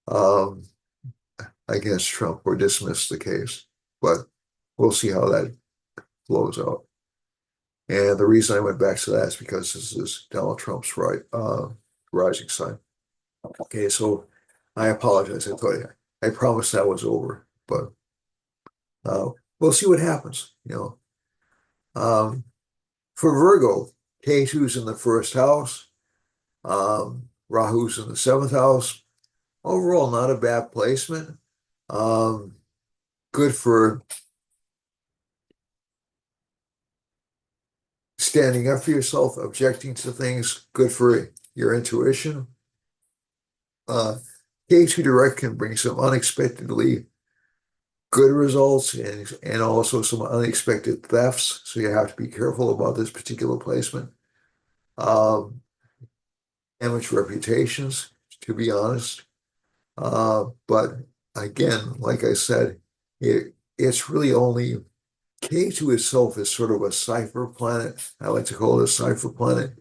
um, against Trump or dismiss the case, but we'll see how that flows out. And the reason I went back to that is because this is Donald Trump's rising sign. Okay, so I apologize. I promised that was over, but uh, we'll see what happens. Um, for Virgo, Ketu's in the first house, Rahu's in the seventh house. Overall, not a bad placement. Um, Good for standing up for yourself, objecting to things. Good for your intuition. Uh, K2 Direct can bring some unexpectedly good results and also some unexpected thefts. So you have to be careful about this particular placement. Um, Damage reputations, to be honest. But again, like I said, it's really only K2 itself is sort of a cipher planet. I like to call it a cipher planet,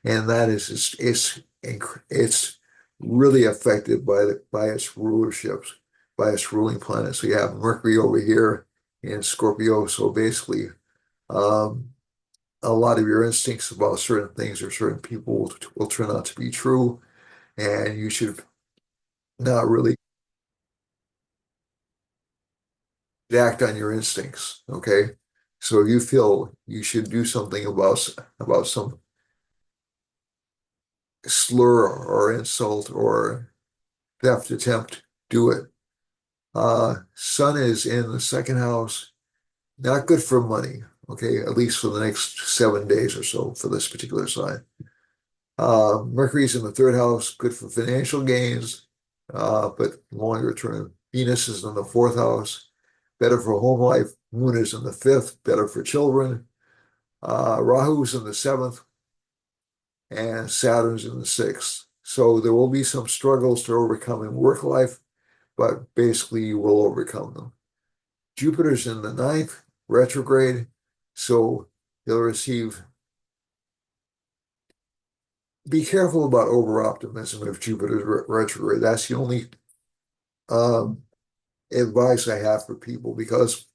and that is it's really affected by its rulerships, by its ruling planet. So you have Mercury over here in Scorpio. So basically, um, a lot of your instincts about certain things or certain people will turn out to be true, and you should not really act on your instincts. Okay, so if you feel you should do something about some slur or insult or theft attempt, do it. Sun is in the second house, not good for money. Okay, at least for the next 7 days or so for this particular sign. Mercury's in the third house, good for financial gains, but longer term. Venus is in the fourth house, better for home life. Moon is in the fifth, better for children. Rahu's in the seventh, and Saturn's in the sixth. So there will be some struggles to overcome in work life, but basically you will overcome them. Jupiter's in the ninth, retrograde, so you'll receive. Be careful about over optimism if Jupiter's retrograde. That's the only um, advice I have for people because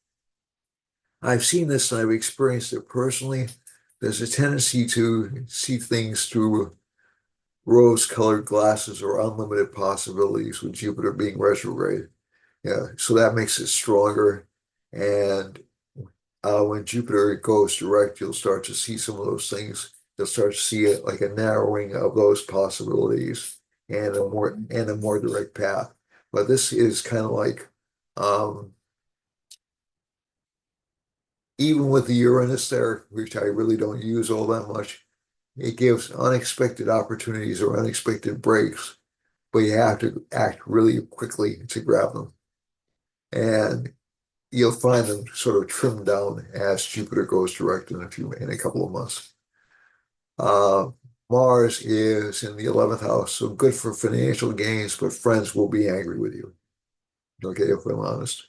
I've seen this and I've experienced it personally. There's a tendency to see things through rose-colored glasses or unlimited possibilities with Jupiter being retrograde. Yeah, so that makes it stronger. And when Jupiter goes direct, you'll start to see some of those things. You'll start to see it like a narrowing of those possibilities and a more direct path. But this is kind of like um, even with the Uranus there, which I really don't use all that much, it gives unexpected opportunities or unexpected breaks, but you have to act really quickly to grab them. And you'll find them sort of trimmed down as Jupiter goes direct in a couple of months. Uh, Mars is in the 11th house, so good for financial gains, but friends will be angry with you. Okay, if I'm honest.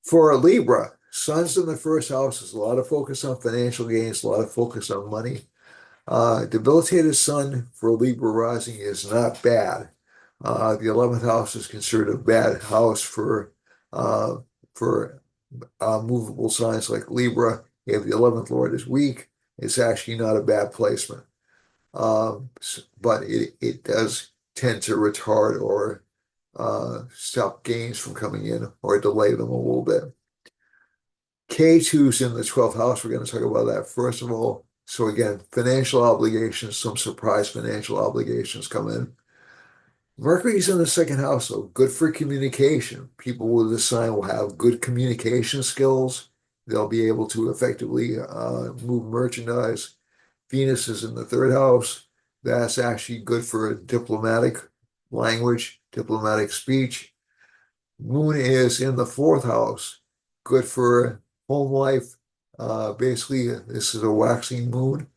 For a Libra, Sun's in the first house. There's a lot of focus on financial gains, a lot of focus on money. Debilitated Sun for Libra rising is not bad. The 11th house is considered a bad house uh, for movable signs like Libra. If the 11th Lord is weak, it's actually not a bad placement. But it does tend to retard or stop gains from coming in or delay them a little bit. K2's in the 12th house. We're going to talk about that first of all. So again, financial obligations, some surprise financial obligations come in. Mercury's in the second house, so good for communication. People with this sign will have good communication skills. They'll be able to effectively move merchandise. Venus is in the third house. That's actually good for diplomatic language, diplomatic speech. Moon is in the fourth house, good for home life. Basically, this is a waxing moon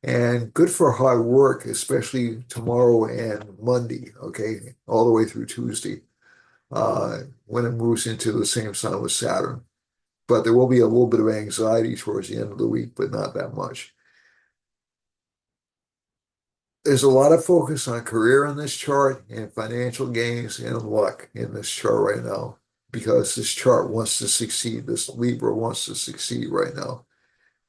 and good for hard work, especially tomorrow and Monday, okay, all the way through Tuesday, when it moves into the same sign with Saturn. But there will be a little bit of anxiety towards the end of the week, but not that much. There's a lot of focus on career in this chart and financial gains and luck in this chart right now because this chart wants to succeed. This Libra wants to succeed right now.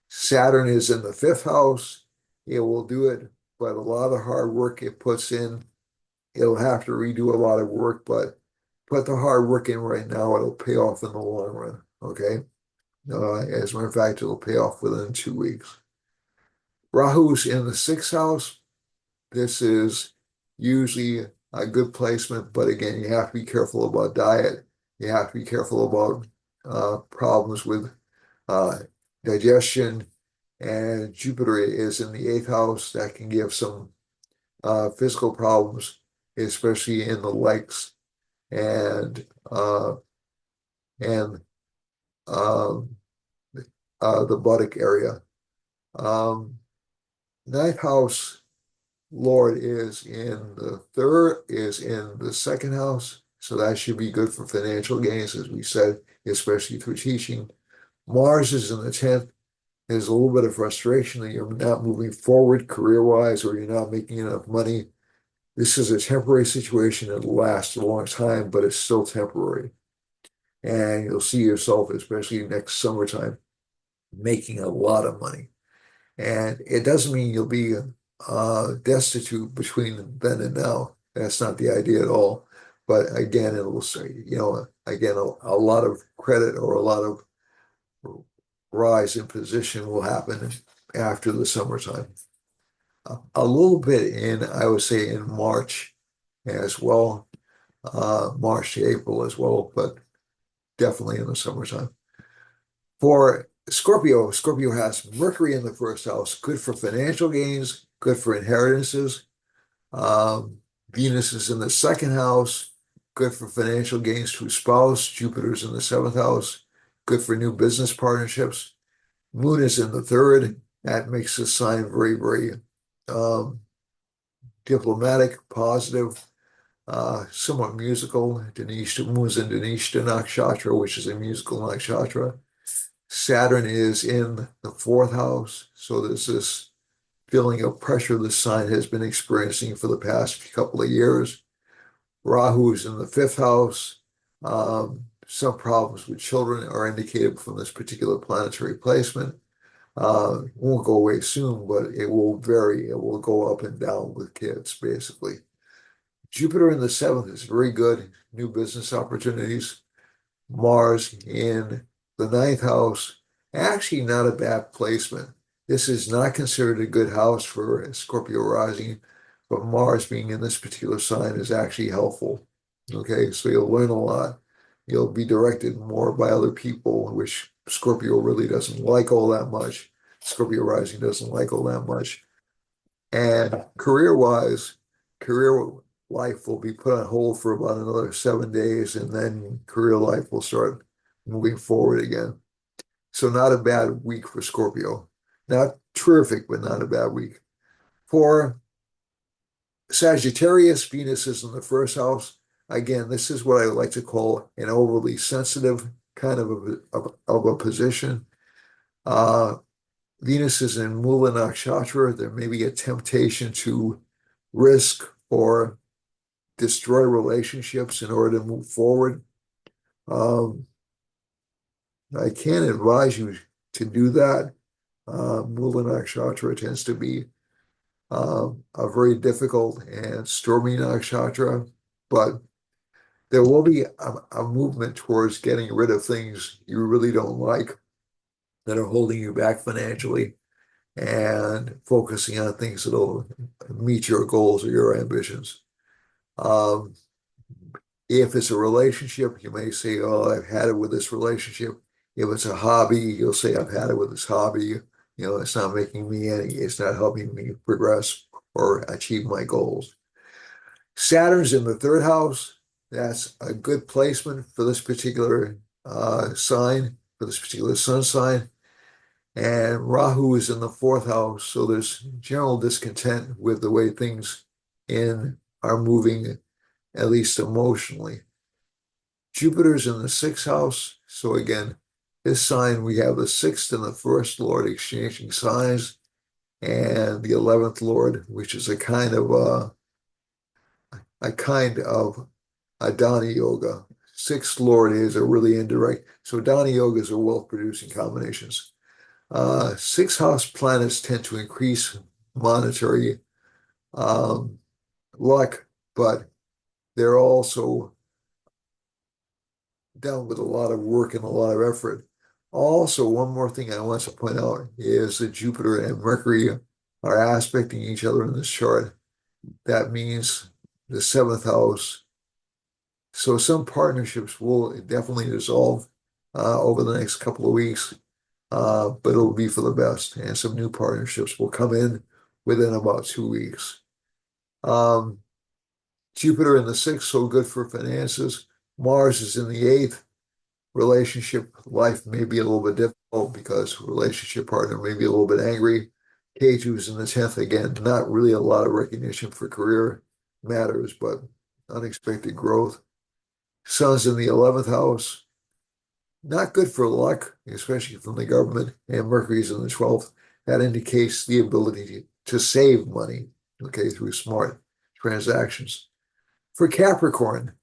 Saturn is in the fifth house. It will do it, but a lot of the hard work it puts in, it'll have to redo a lot of work, but put the hard work in right now, it'll pay off in the long run. Okay. As a matter of fact, it'll pay off within 2 weeks. Rahu's in the sixth house. This is usually a good placement, but again, you have to be careful about diet. You have to be careful about problems with uh, digestion. And Jupiter is in the eighth house. That can give some physical problems, especially in the legs and and um, the buttock area. Um, Ninth house Lord is in the second house. So that should be good for financial gains, as we said, especially through teaching. Mars is in the 10th. There's a little bit of frustration that you're not moving forward career-wise or you're not making enough money. This is a temporary situation. It'll last a long time, but it's still temporary. And you'll see yourself, especially next summertime, making a lot of money. And it doesn't mean you'll be destitute between then and now. That's not the idea at all. But again, it will say, again, a lot of credit or a lot of rise in position will happen after the summertime. A little bit I would say, in March as well, March to April as well, but definitely in the summertime. For Scorpio, Scorpio has Mercury in the first house, good for financial gains, good for inheritances. Um, Venus is in the second house, good for financial gains to a spouse. Jupiter's in the seventh house, good for new business partnerships. Moon is in the third. That makes the sign very, very um, diplomatic, positive. somewhat musical. Dinesh moves in Dinesh Nakshatra, which is a musical nakshatra. Saturn is in the fourth house, so there's this feeling of pressure the sign has been experiencing for the past couple of years. Rahu's in the fifth house. Some problems with children are indicated from this particular planetary placement. Won't go away soon, but it will vary. It will go up and down with kids, basically. Jupiter in the seventh is very good. New business opportunities. Mars in the ninth house, actually not a bad placement. This is not considered a good house for a Scorpio rising, but Mars being in this particular sign is actually helpful. Okay, so you'll learn a lot. You'll be directed more by other people, which Scorpio really doesn't like all that much. Scorpio rising doesn't like all that much. And career-wise, career life will be put on hold for about another 7 days, and then career life will start moving forward again. So not a bad week for Scorpio. Not terrific, but not a bad week. For Sagittarius, Venus is in the first house. Again, this is what I like to call an overly sensitive kind of a position. Uh, Venus is in Mula Nakshatra. There may be a temptation to risk or destroy relationships in order to move forward. I can't advise you to do that. Mula Nakshatra tends to be a very difficult and stormy nakshatra, but there will be a movement towards getting rid of things you really don't like that are holding you back financially and focusing on things that'll meet your goals or your ambitions. Um, if it's a relationship, you may say, "Oh, I've had it with this relationship." If it's a hobby, you'll say, "I've had it with this hobby. It's not making me any, it's not helping me progress or achieve my goals." Saturn's in the third house. That's a good placement for this particular sign, for this particular sun sign. And Rahu is in the fourth house, so there's general discontent with the way things in are moving, at least emotionally. Jupiter's in the sixth house, so again, this sign we have the sixth and the first lord exchanging signs, and the 11th lord, which is a kind of Adani yoga. Sixth lord is a really indirect. So Adani yogas are wealth producing combinations. Sixth house planets tend to increase monetary um, luck, but they're also done with a lot of work and a lot of effort. Also, one more thing I want to point out is that Jupiter and Mercury are aspecting each other in this chart. That means the seventh house. So some partnerships will definitely dissolve over the next couple of weeks, but it'll be for the best. And some new partnerships will come in within about 2 weeks. Um, Jupiter in the sixth, so good for finances. Mars is in the eighth. Relationship life may be a little bit difficult because relationship partner may be a little bit angry. K2 is in the 10th again, not really a lot of recognition for career matters, but unexpected growth. Sun's in the 11th house, not good for luck, especially from the government, and Mercury's in the 12th. That indicates the ability to save money, okay, through smart transactions. For Capricorn,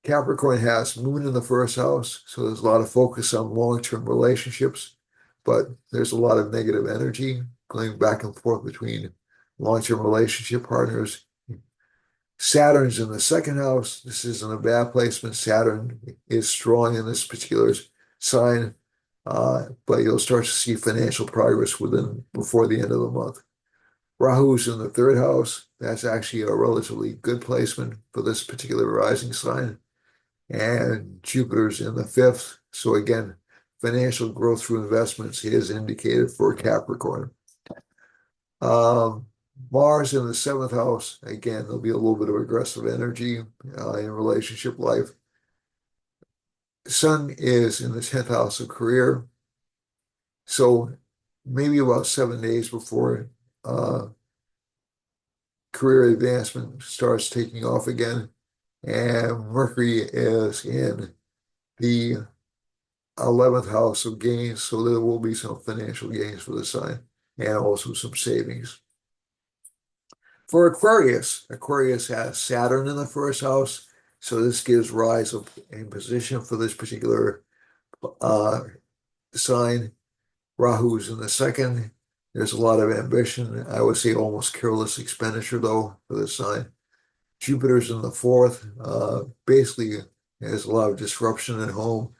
Capricorn has Moon in the first house, so there's a lot of focus on long-term relationships, but there's a lot of negative energy going back and forth between long-term relationship partners. Saturn's in the second house. This isn't a bad placement. Saturn is strong in this particular sign, but you'll start to see financial progress before the end of the month. Rahu's in the third house. That's actually a relatively good placement for this particular rising sign. And Jupiter's in the fifth. So again, financial growth through investments is indicated for Capricorn. Mars in the seventh house. Again, there'll be a little bit of aggressive energy in relationship life. Sun is in the 10th house of career. So maybe about 7 days before career advancement starts taking off again. and Mercury is in the 11th house of gains, so there will be some financial gains for the sign and also some savings. For Aquarius, Aquarius has Saturn in the first house, so this gives rise of a position for this particular uh, sign. Rahu's in the second. There's a lot of ambition. I would say almost careless expenditure, though, for this sign. Jupiter's in the fourth. Basically, there's a lot of disruption at home.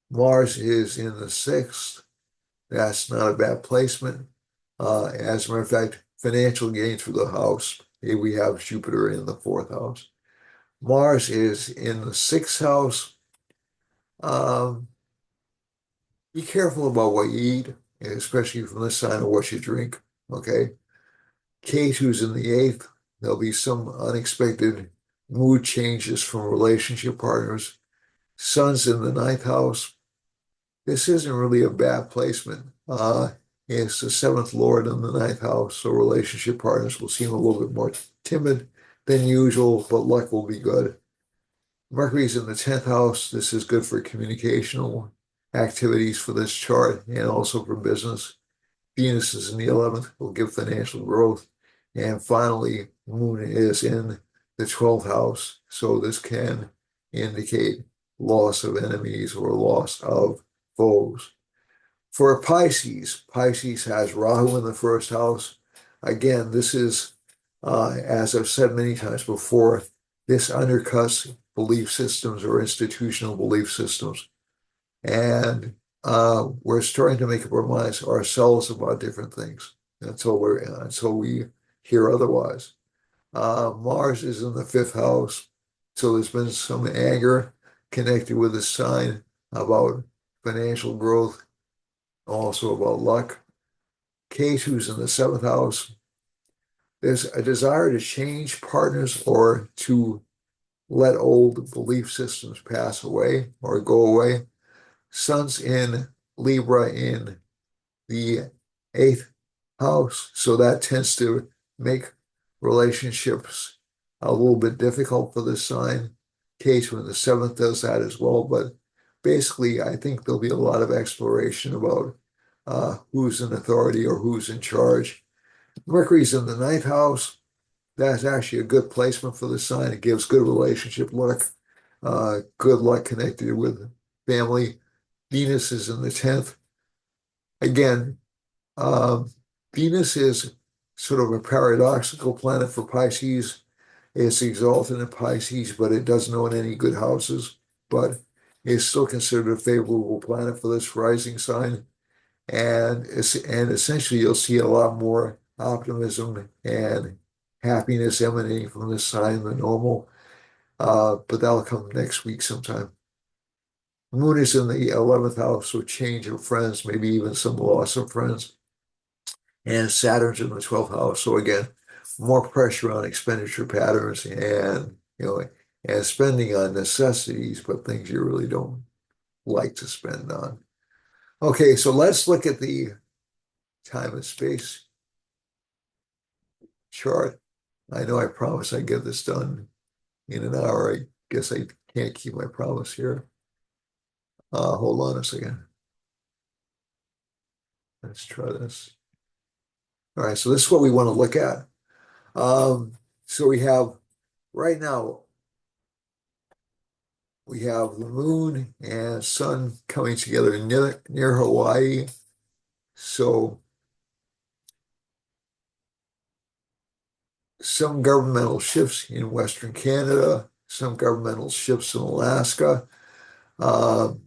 Mars is in the sixth. That's not a bad placement. As a matter of fact, financial gains for the house. Here we have Jupiter in the fourth house. Mars is in the sixth house. Um, be careful about what you eat, especially from the sign of what you drink. Okay. K2's in the eighth. There'll be some unexpected mood changes from relationship partners. Sun's in the ninth house. This isn't really a bad placement. It's the seventh lord in the ninth house, so relationship partners will seem a little bit more timid than usual, but luck will be good. Mercury's in the 10th house. This is good for communicational activities for this chart and also for business. Venus is in the 11th, will give financial growth. And finally, Moon is in the 12th house, so this can indicate loss of enemies or loss of foes. For Pisces, Pisces has Rahu in the first house. Again, this is, as I've said many times before, this undercuts belief systems or institutional belief systems. And we're starting to make up our minds ourselves about different things until we hear otherwise. Mars is in the fifth house, so there's been some anger connected with this sign about financial growth, also about luck. Ketu's in the seventh house. There's a desire to change partners or to let old belief systems pass away or go away. Sun's in Libra in the eighth house, so that tends to make relationships a little bit difficult for this sign. Ketu in the seventh does that as well, but basically, I think there'll be a lot of exploration about who's in authority or who's in charge. Mercury's in the ninth house. That's actually a good placement for the sign. It gives good relationship luck, good luck connected with family. Venus is in the 10th. Again, Venus is sort of a paradoxical planet for Pisces. It's exalted in Pisces, but it doesn't own any good houses. But it's still considered a favorable planet for this rising sign. And essentially, you'll see a lot more optimism and happiness emanating from this sign than normal. But that'll come next week sometime. Moon is in the 11th house, so change of friends, maybe even some loss of friends. And Saturn's in the 12th house. So again, more pressure on expenditure patterns and and spending on necessities, but things you really don't like to spend on. Okay, so let's look at the time and space chart. I know I promised I'd get this done in an hour. I guess I can't keep my promise here. Hold on a second. Let's try this. All right, so this is what we want to look at. So right now, we have the moon and sun coming together near Hawaii. So some governmental shifts in Western Canada, some governmental shifts in Alaska.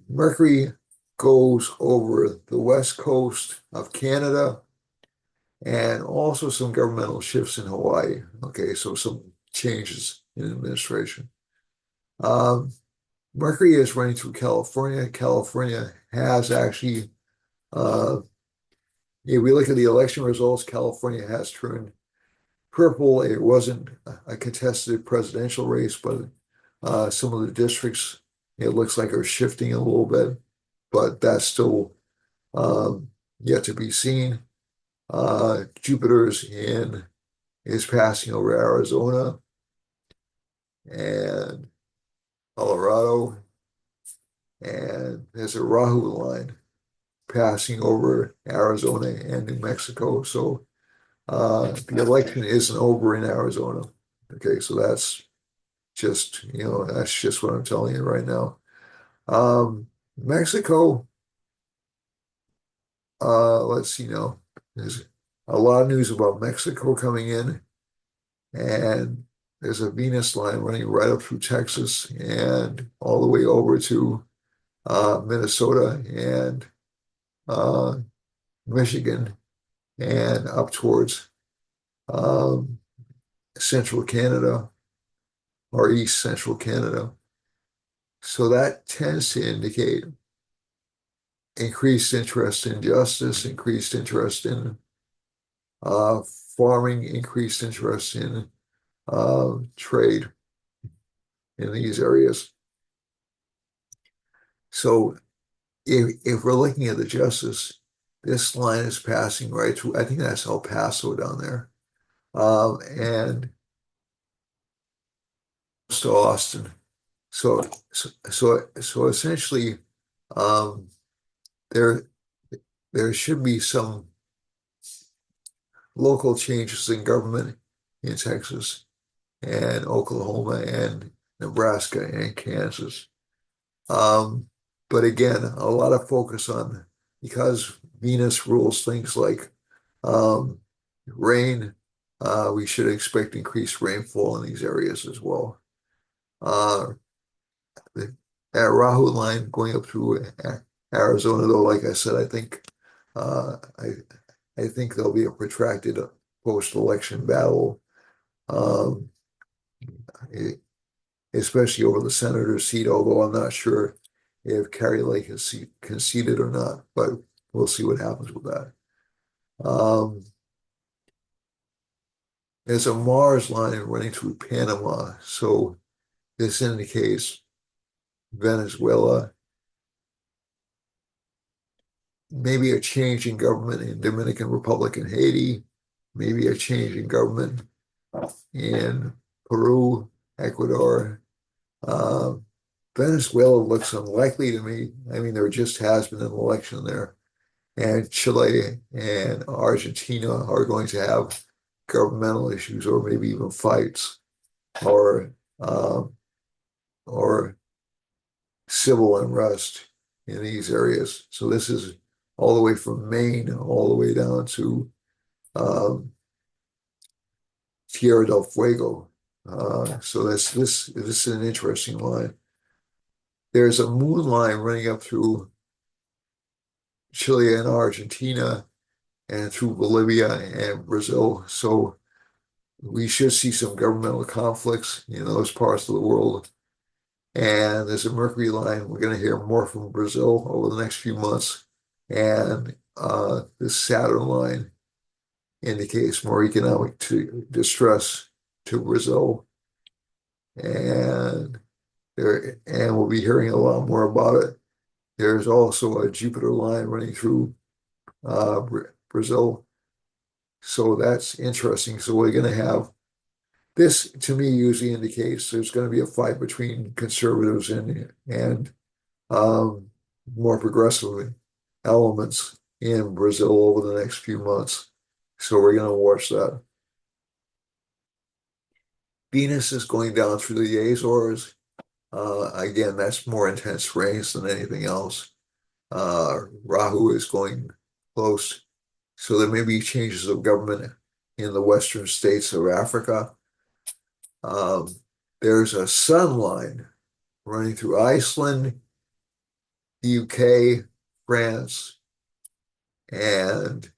Mercury goes over the west coast of Canada and also some governmental shifts in Hawaii. Okay, so some changes in administration. Mercury is running through California. California has actually, if we look at the election results, California has turned purple. It wasn't a contested presidential race, but some of the districts, it looks like are shifting a little bit, but that's still yet to be seen. Jupiter's is passing over Arizona. and Colorado, and there's a Rahu line passing over Arizona and New Mexico. So the election isn't over in Arizona. Okay, so that's just, that's just what I'm telling you right now. Mexico, let's see now. There's a lot of news about Mexico coming in, and there's a Venus line running right up through Texas and all the way over to Minnesota and uh, Michigan and up towards um, central Canada or east central Canada. So that tends to indicate increased interest in justice, increased interest in uh, farming, increased interest in trade in these areas. So if we're looking at the justice, this line is passing right through, I think that's El Paso down there, and to Austin. So essentially, um, there there should be some local changes in government in Texas and Oklahoma and Nebraska and Kansas. Um, but again, a lot of focus on because Venus rules things like um, rain. We should expect increased rainfall in these areas as well. Uh, the Rahu line going up through Arizona, though, like I said, uh, I I think there'll be a protracted post-election battle, um, especially over the senator's seat. Although I'm not sure if Carrie Lake is conceded or not, but we'll see what happens with that. Um, there's a Mars line running through Panama, so this indicates Venezuela, maybe a change in government in Dominican Republic and Haiti, maybe a change in government in Peru, Ecuador. Uh, Venezuela looks unlikely to me. I mean, there just has been an election there, and Chile and Argentina are going to have governmental issues or maybe even fights or um, or civil unrest in these areas. So this is all the way from Maine all the way down to um, Tierra del Fuego. So this is an interesting line. There's a moon line running up through Chile and Argentina and through Bolivia and Brazil. So we should see some governmental conflicts in those parts of the world. And there's a Mercury line. We're going to hear more from Brazil over the next few months. And this Saturn line indicates more economic distress to Brazil. And we'll be hearing a lot more about it. There's also a Jupiter line running through Brazil. So that's interesting. So we're going to have this, to me, usually indicates there's going to be a fight between conservatives and um, more progressive elements in Brazil over the next few months. So we're going to watch that. Venus is going down through the Azores. Again, that's more intense rains than anything else. Rahu is going close. So there may be changes of government in the western states of Africa. Um, there's a sun line running through Iceland, the UK, France, and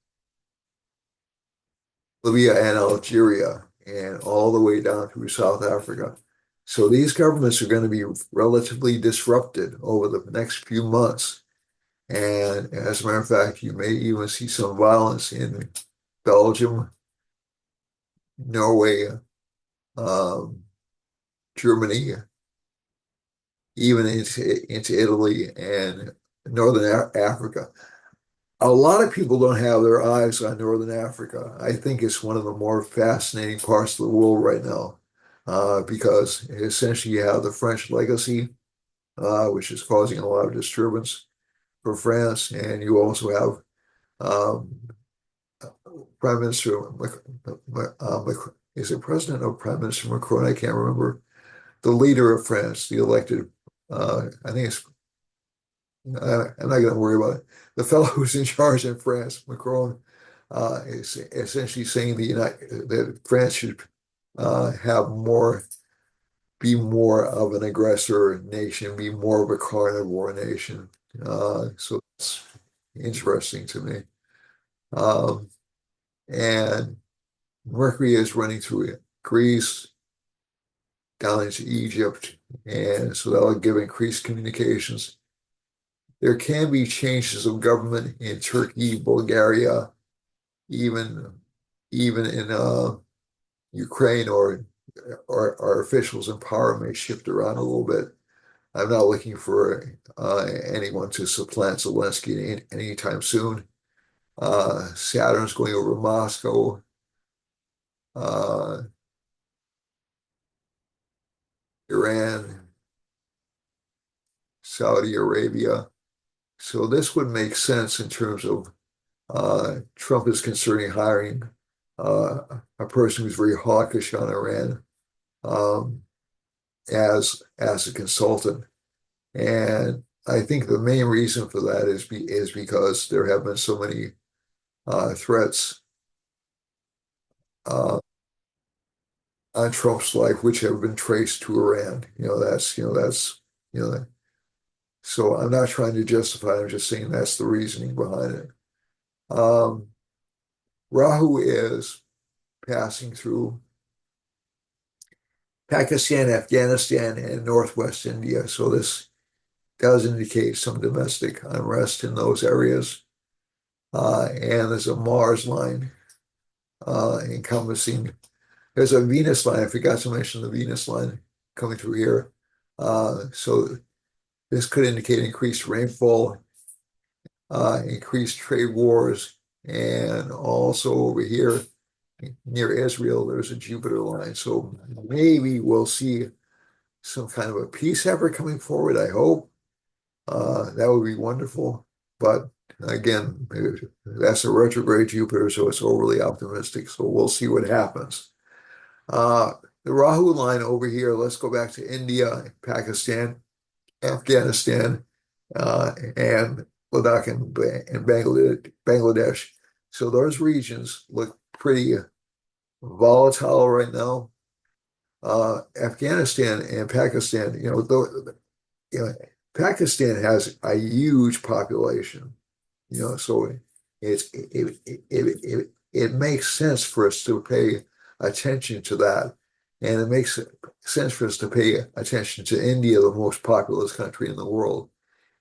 Libya and Algeria, and all the way down through South Africa. So these governments are going to be relatively disrupted over the next few months. And as a matter of fact, you may even see some violence in Belgium, Norway, um, Germany, even into Italy and Northern Africa. A lot of people don't have their eyes on Northern Africa. I think it's one of the more fascinating parts of the world right now. because essentially you have the French legacy, which is causing a lot of disturbance for France, and you also have um, Prime Minister, is it President or Prime Minister Macron? I can't remember. The leader of France, the elected, I think it's, I'm not going to worry about it. The fellow who's in charge in France, Macron, is essentially saying that France should have more, be more of an aggressor nation, be more of a carnivore nation. So it's interesting to me. Um, and Mercury is running through Greece down into Egypt, and so that'll give increased communications. There can be changes of government in Turkey, Bulgaria, even even in Ukraine, or our officials in power may shift around a little bit. I'm not looking for anyone to supplant Zelensky anytime soon. Saturn's going over Moscow, uh, Iran, Saudi Arabia. So this would make sense in terms of Trump is considering hiring uh, a person who's very hawkish on Iran um, as a consultant. And I think the main reason for that is because there have been so many threats uh, on Trump's life which have been traced to Iran. You know, so I'm not trying to justify it, I'm just saying that's the reasoning behind it. Um, Rahu is passing through Pakistan, Afghanistan, and Northwest India. So this does indicate some domestic unrest in those areas. And there's a Mars line encompassing, there's a Venus line. I forgot to mention the Venus line coming through here. So this could indicate increased rainfall, increased trade wars, and also over here near Israel, there's a Jupiter line. So maybe we'll see some kind of a peace effort coming forward, I hope. That would be wonderful. But again, that's a retrograde Jupiter, so it's overly optimistic. So we'll see what happens. Uh, the Rahu line over here, let's go back to India, Pakistan, Afghanistan, and Ladakh and Bangladesh. So those regions look pretty volatile right now. Afghanistan and Pakistan, you know, Pakistan has a huge population, so it makes sense for us to pay attention to that. And it makes sense for us to pay attention to India, the most populous country in the world.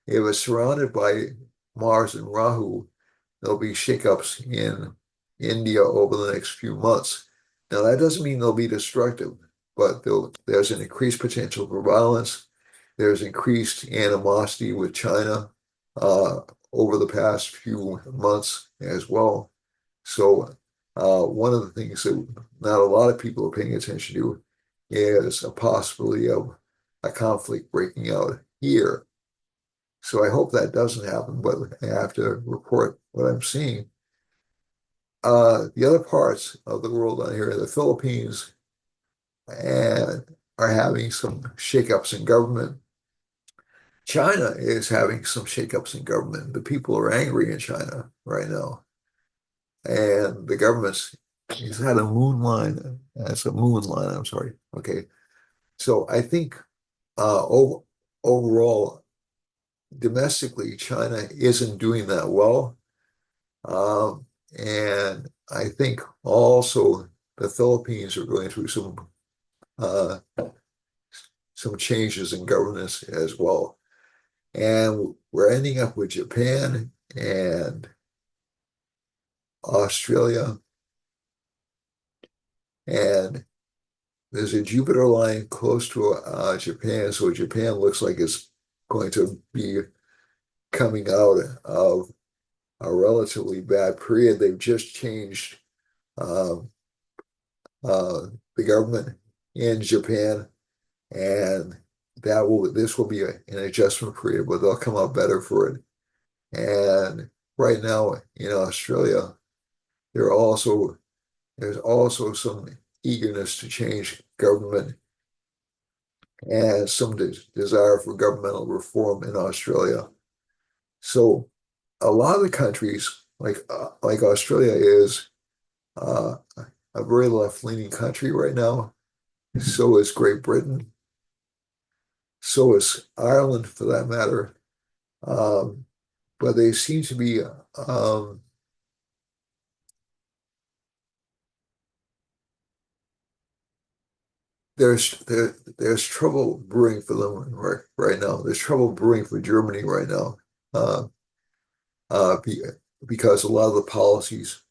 It was surrounded by Mars and Rahu. There'll be shakeups in India over the next few months. Now, that doesn't mean they'll be destructive, but there's an increased potential for violence. There's increased animosity with China uh, over the past few months as well. So, one of the things that not a lot of people are paying attention to is a possibility of a conflict breaking out here. So I hope that doesn't happen, but I have to report what I'm seeing. The other parts of the world on here, the Philippines, and are having some shakeups in government. China is having some shakeups in government. The people are angry in China right now, and the government's he's had a moon line. That's a moon line. I'm sorry. Okay, so I think overall, domestically, China isn't doing that well. And I think also the Philippines are going through uh, some changes in governance as well. And we're ending up with Japan and Australia. And there's a Jupiter line close to Japan. So Japan looks like it's going to be coming out of a relatively bad period. They've just changed um, the government. in Japan, and this will be an adjustment period, but they'll come out better for it. And right now in Australia, there also there's also some eagerness to change government and some desire for governmental reform in Australia. So a lot of the countries, like Australia, is uh, a very left-leaning country right now. So is Great Britain. So is Ireland, for that matter. Um, but they seem to be there's trouble brewing for them right now. There's trouble brewing for Germany right now, uh, uh, be, because a lot of the policies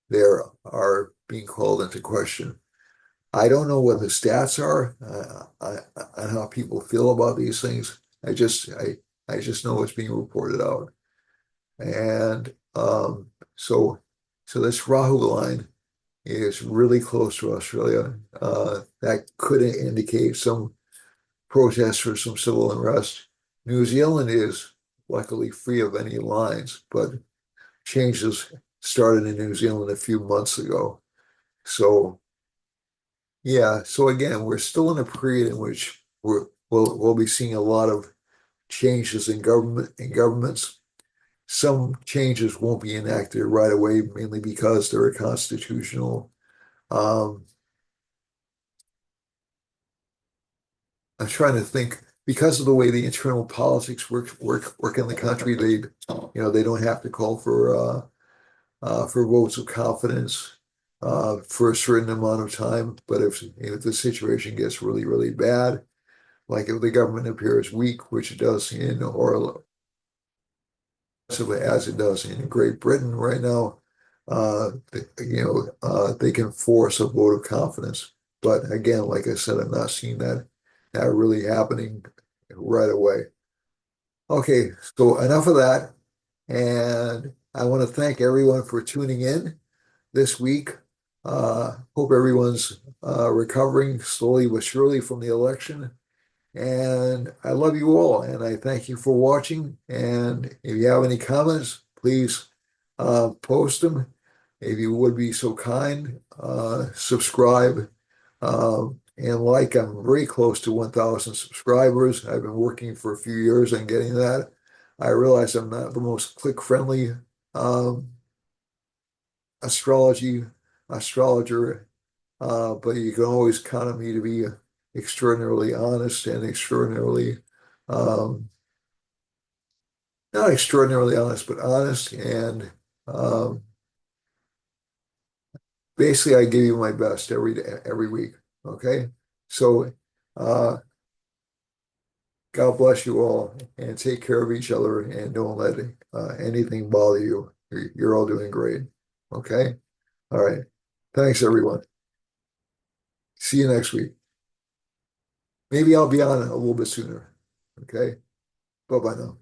there are being called into question. I don't know what the stats are on how people feel about these things. I just know it's being reported out, and so this Rahu line is really close to Australia. That could indicate some protests or some civil unrest. New Zealand is luckily free of any lines, but changes started in New Zealand a few months ago. So yeah, so again, we're still in a period in which we'll be seeing a lot of changes in governments. Some changes won't be enacted right away, mainly because they're constitutional. Um, I'm trying to think because of the way the internal politics work in the country. They don't have to call for votes of confidence for a certain amount of time. But if the situation gets really bad, like if the government appears weak, which it does or as it does in Great Britain right now, they can force a vote of confidence. But again, like I said, I'm not seeing that really happening right away. Okay, so enough of that. And I want to thank everyone for tuning in this week. Hope everyone's recovering slowly but surely from the election. And I love you all, and I thank you for watching. And if you have any comments, please post them. If you would be so kind, subscribe and like. I'm very close to 1,000 subscribers. I've been working for a few years on getting that. I realize I'm not the most click-friendly um, astrology astrologer, but you can always count on me to be extraordinarily honest and extraordinarily, um, not extraordinarily honest, but honest. And um, basically, I give you my best every day, every week. Okay. So, uh, God bless you all and take care of each other and don't let anything bother you. You're all doing great. Okay. All right. Thanks, everyone. See you next week. Maybe I'll be on a little bit sooner. Okay. Bye bye now.